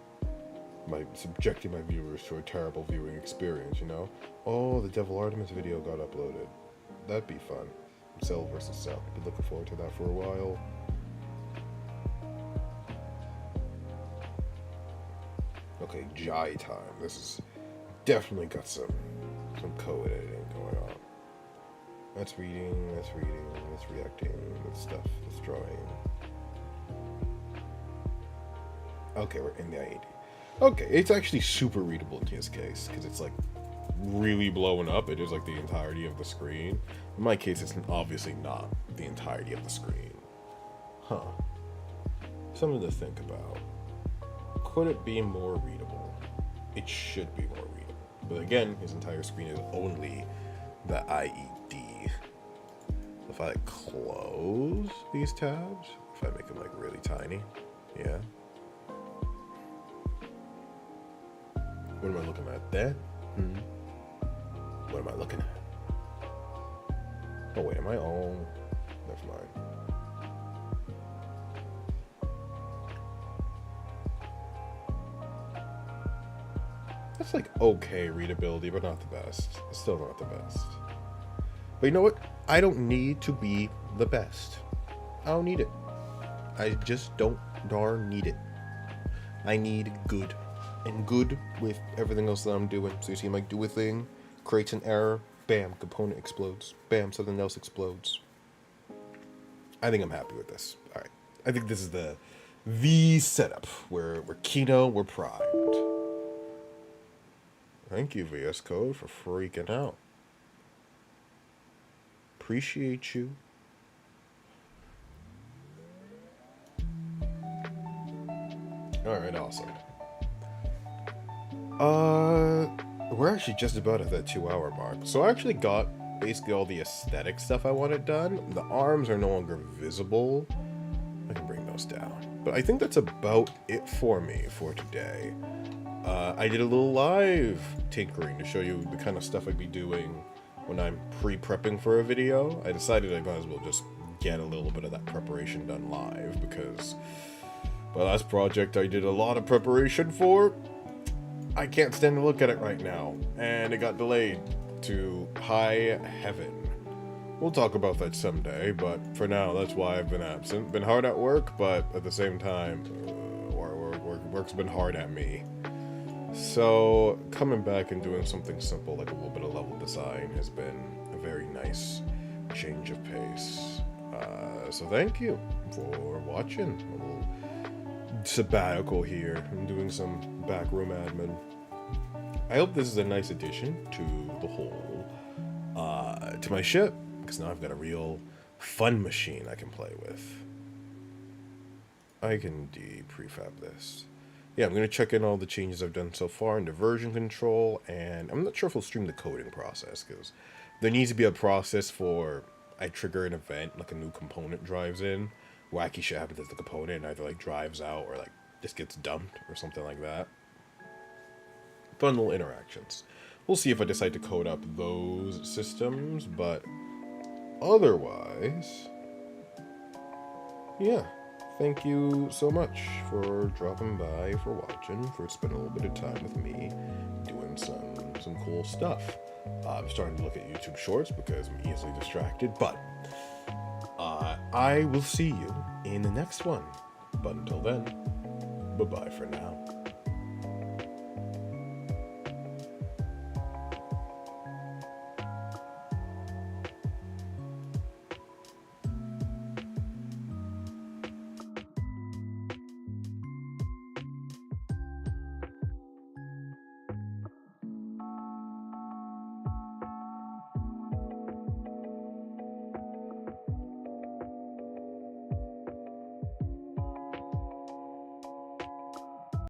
my subjecting my viewers to a terrible viewing experience, you know? Oh, the Devil Artemis video got uploaded. That'd be fun. Cell versus cell. Been looking forward to that for a while. Okay, Jai time. This is definitely got some code editing going on. That's reading, that's reacting, that's stuff, that's drawing. Okay, we're in the IED. Okay, it's actually super readable in his case, because it's like really blowing up. It is like the entirety of the screen. In my case, it's obviously not the entirety of the screen. Huh. Something to think about. Could it be more readable? It should be more readable. But again, his entire screen is only the IED. If I like close these tabs, if I make them like really tiny, yeah. What am I looking at there? What am I looking at? Oh wait, am I all? Never mind. That's like okay readability, but not the best. It's still not the best. But you know what? I don't need to be the best. I don't need it. I just don't darn need it. I need good. And good with everything else that I'm doing. So you see him like do a thing, creates an error, bam, component explodes. Bam, something else explodes. I think I'm happy with this. Alright. I think this is the setup where we're Kino, we're primed. Thank you, VS Code, for freaking out. Appreciate you. Alright, awesome. We're actually just about at that 2-hour mark. So I actually got basically all the aesthetic stuff I wanted done. The arms are no longer visible. I can bring those down. But I think that's about it for me for today. I did a little live tinkering to show you the kind of stuff I'd be doing when I'm pre-prepping for a video. I decided I might as well just get a little bit of that preparation done live because my last project I did a lot of preparation for, I can't stand to look at it right now, and it got delayed to high heaven. We'll talk about that someday, but for now, that's why I've been absent. Been hard at work, but at the same time, Work's been hard at me. So coming back and doing something simple like a little bit of level design has been a very nice change of pace. So thank you for watching. A little sabbatical here. I'm doing some backroom admin. I hope this is a nice addition to the whole, to my ship, because now I've got a real fun machine I can play with. I can prefab this. Yeah, I'm going to check in all the changes I've done so far into version control, and I'm not sure if we'll stream the coding process, because there needs to be a process for I trigger an event, like a new component drives in. Wacky shit happens as the component either like drives out or like just gets dumped or something like that. Fun little interactions. We'll see if I decide to code up those systems, but otherwise, yeah. Thank you so much for dropping by, for watching, for spending a little bit of time with me doing some cool stuff. I'm starting to look at YouTube Shorts because I'm easily distracted, but I will see you in the next one. But until then, bye-bye for now.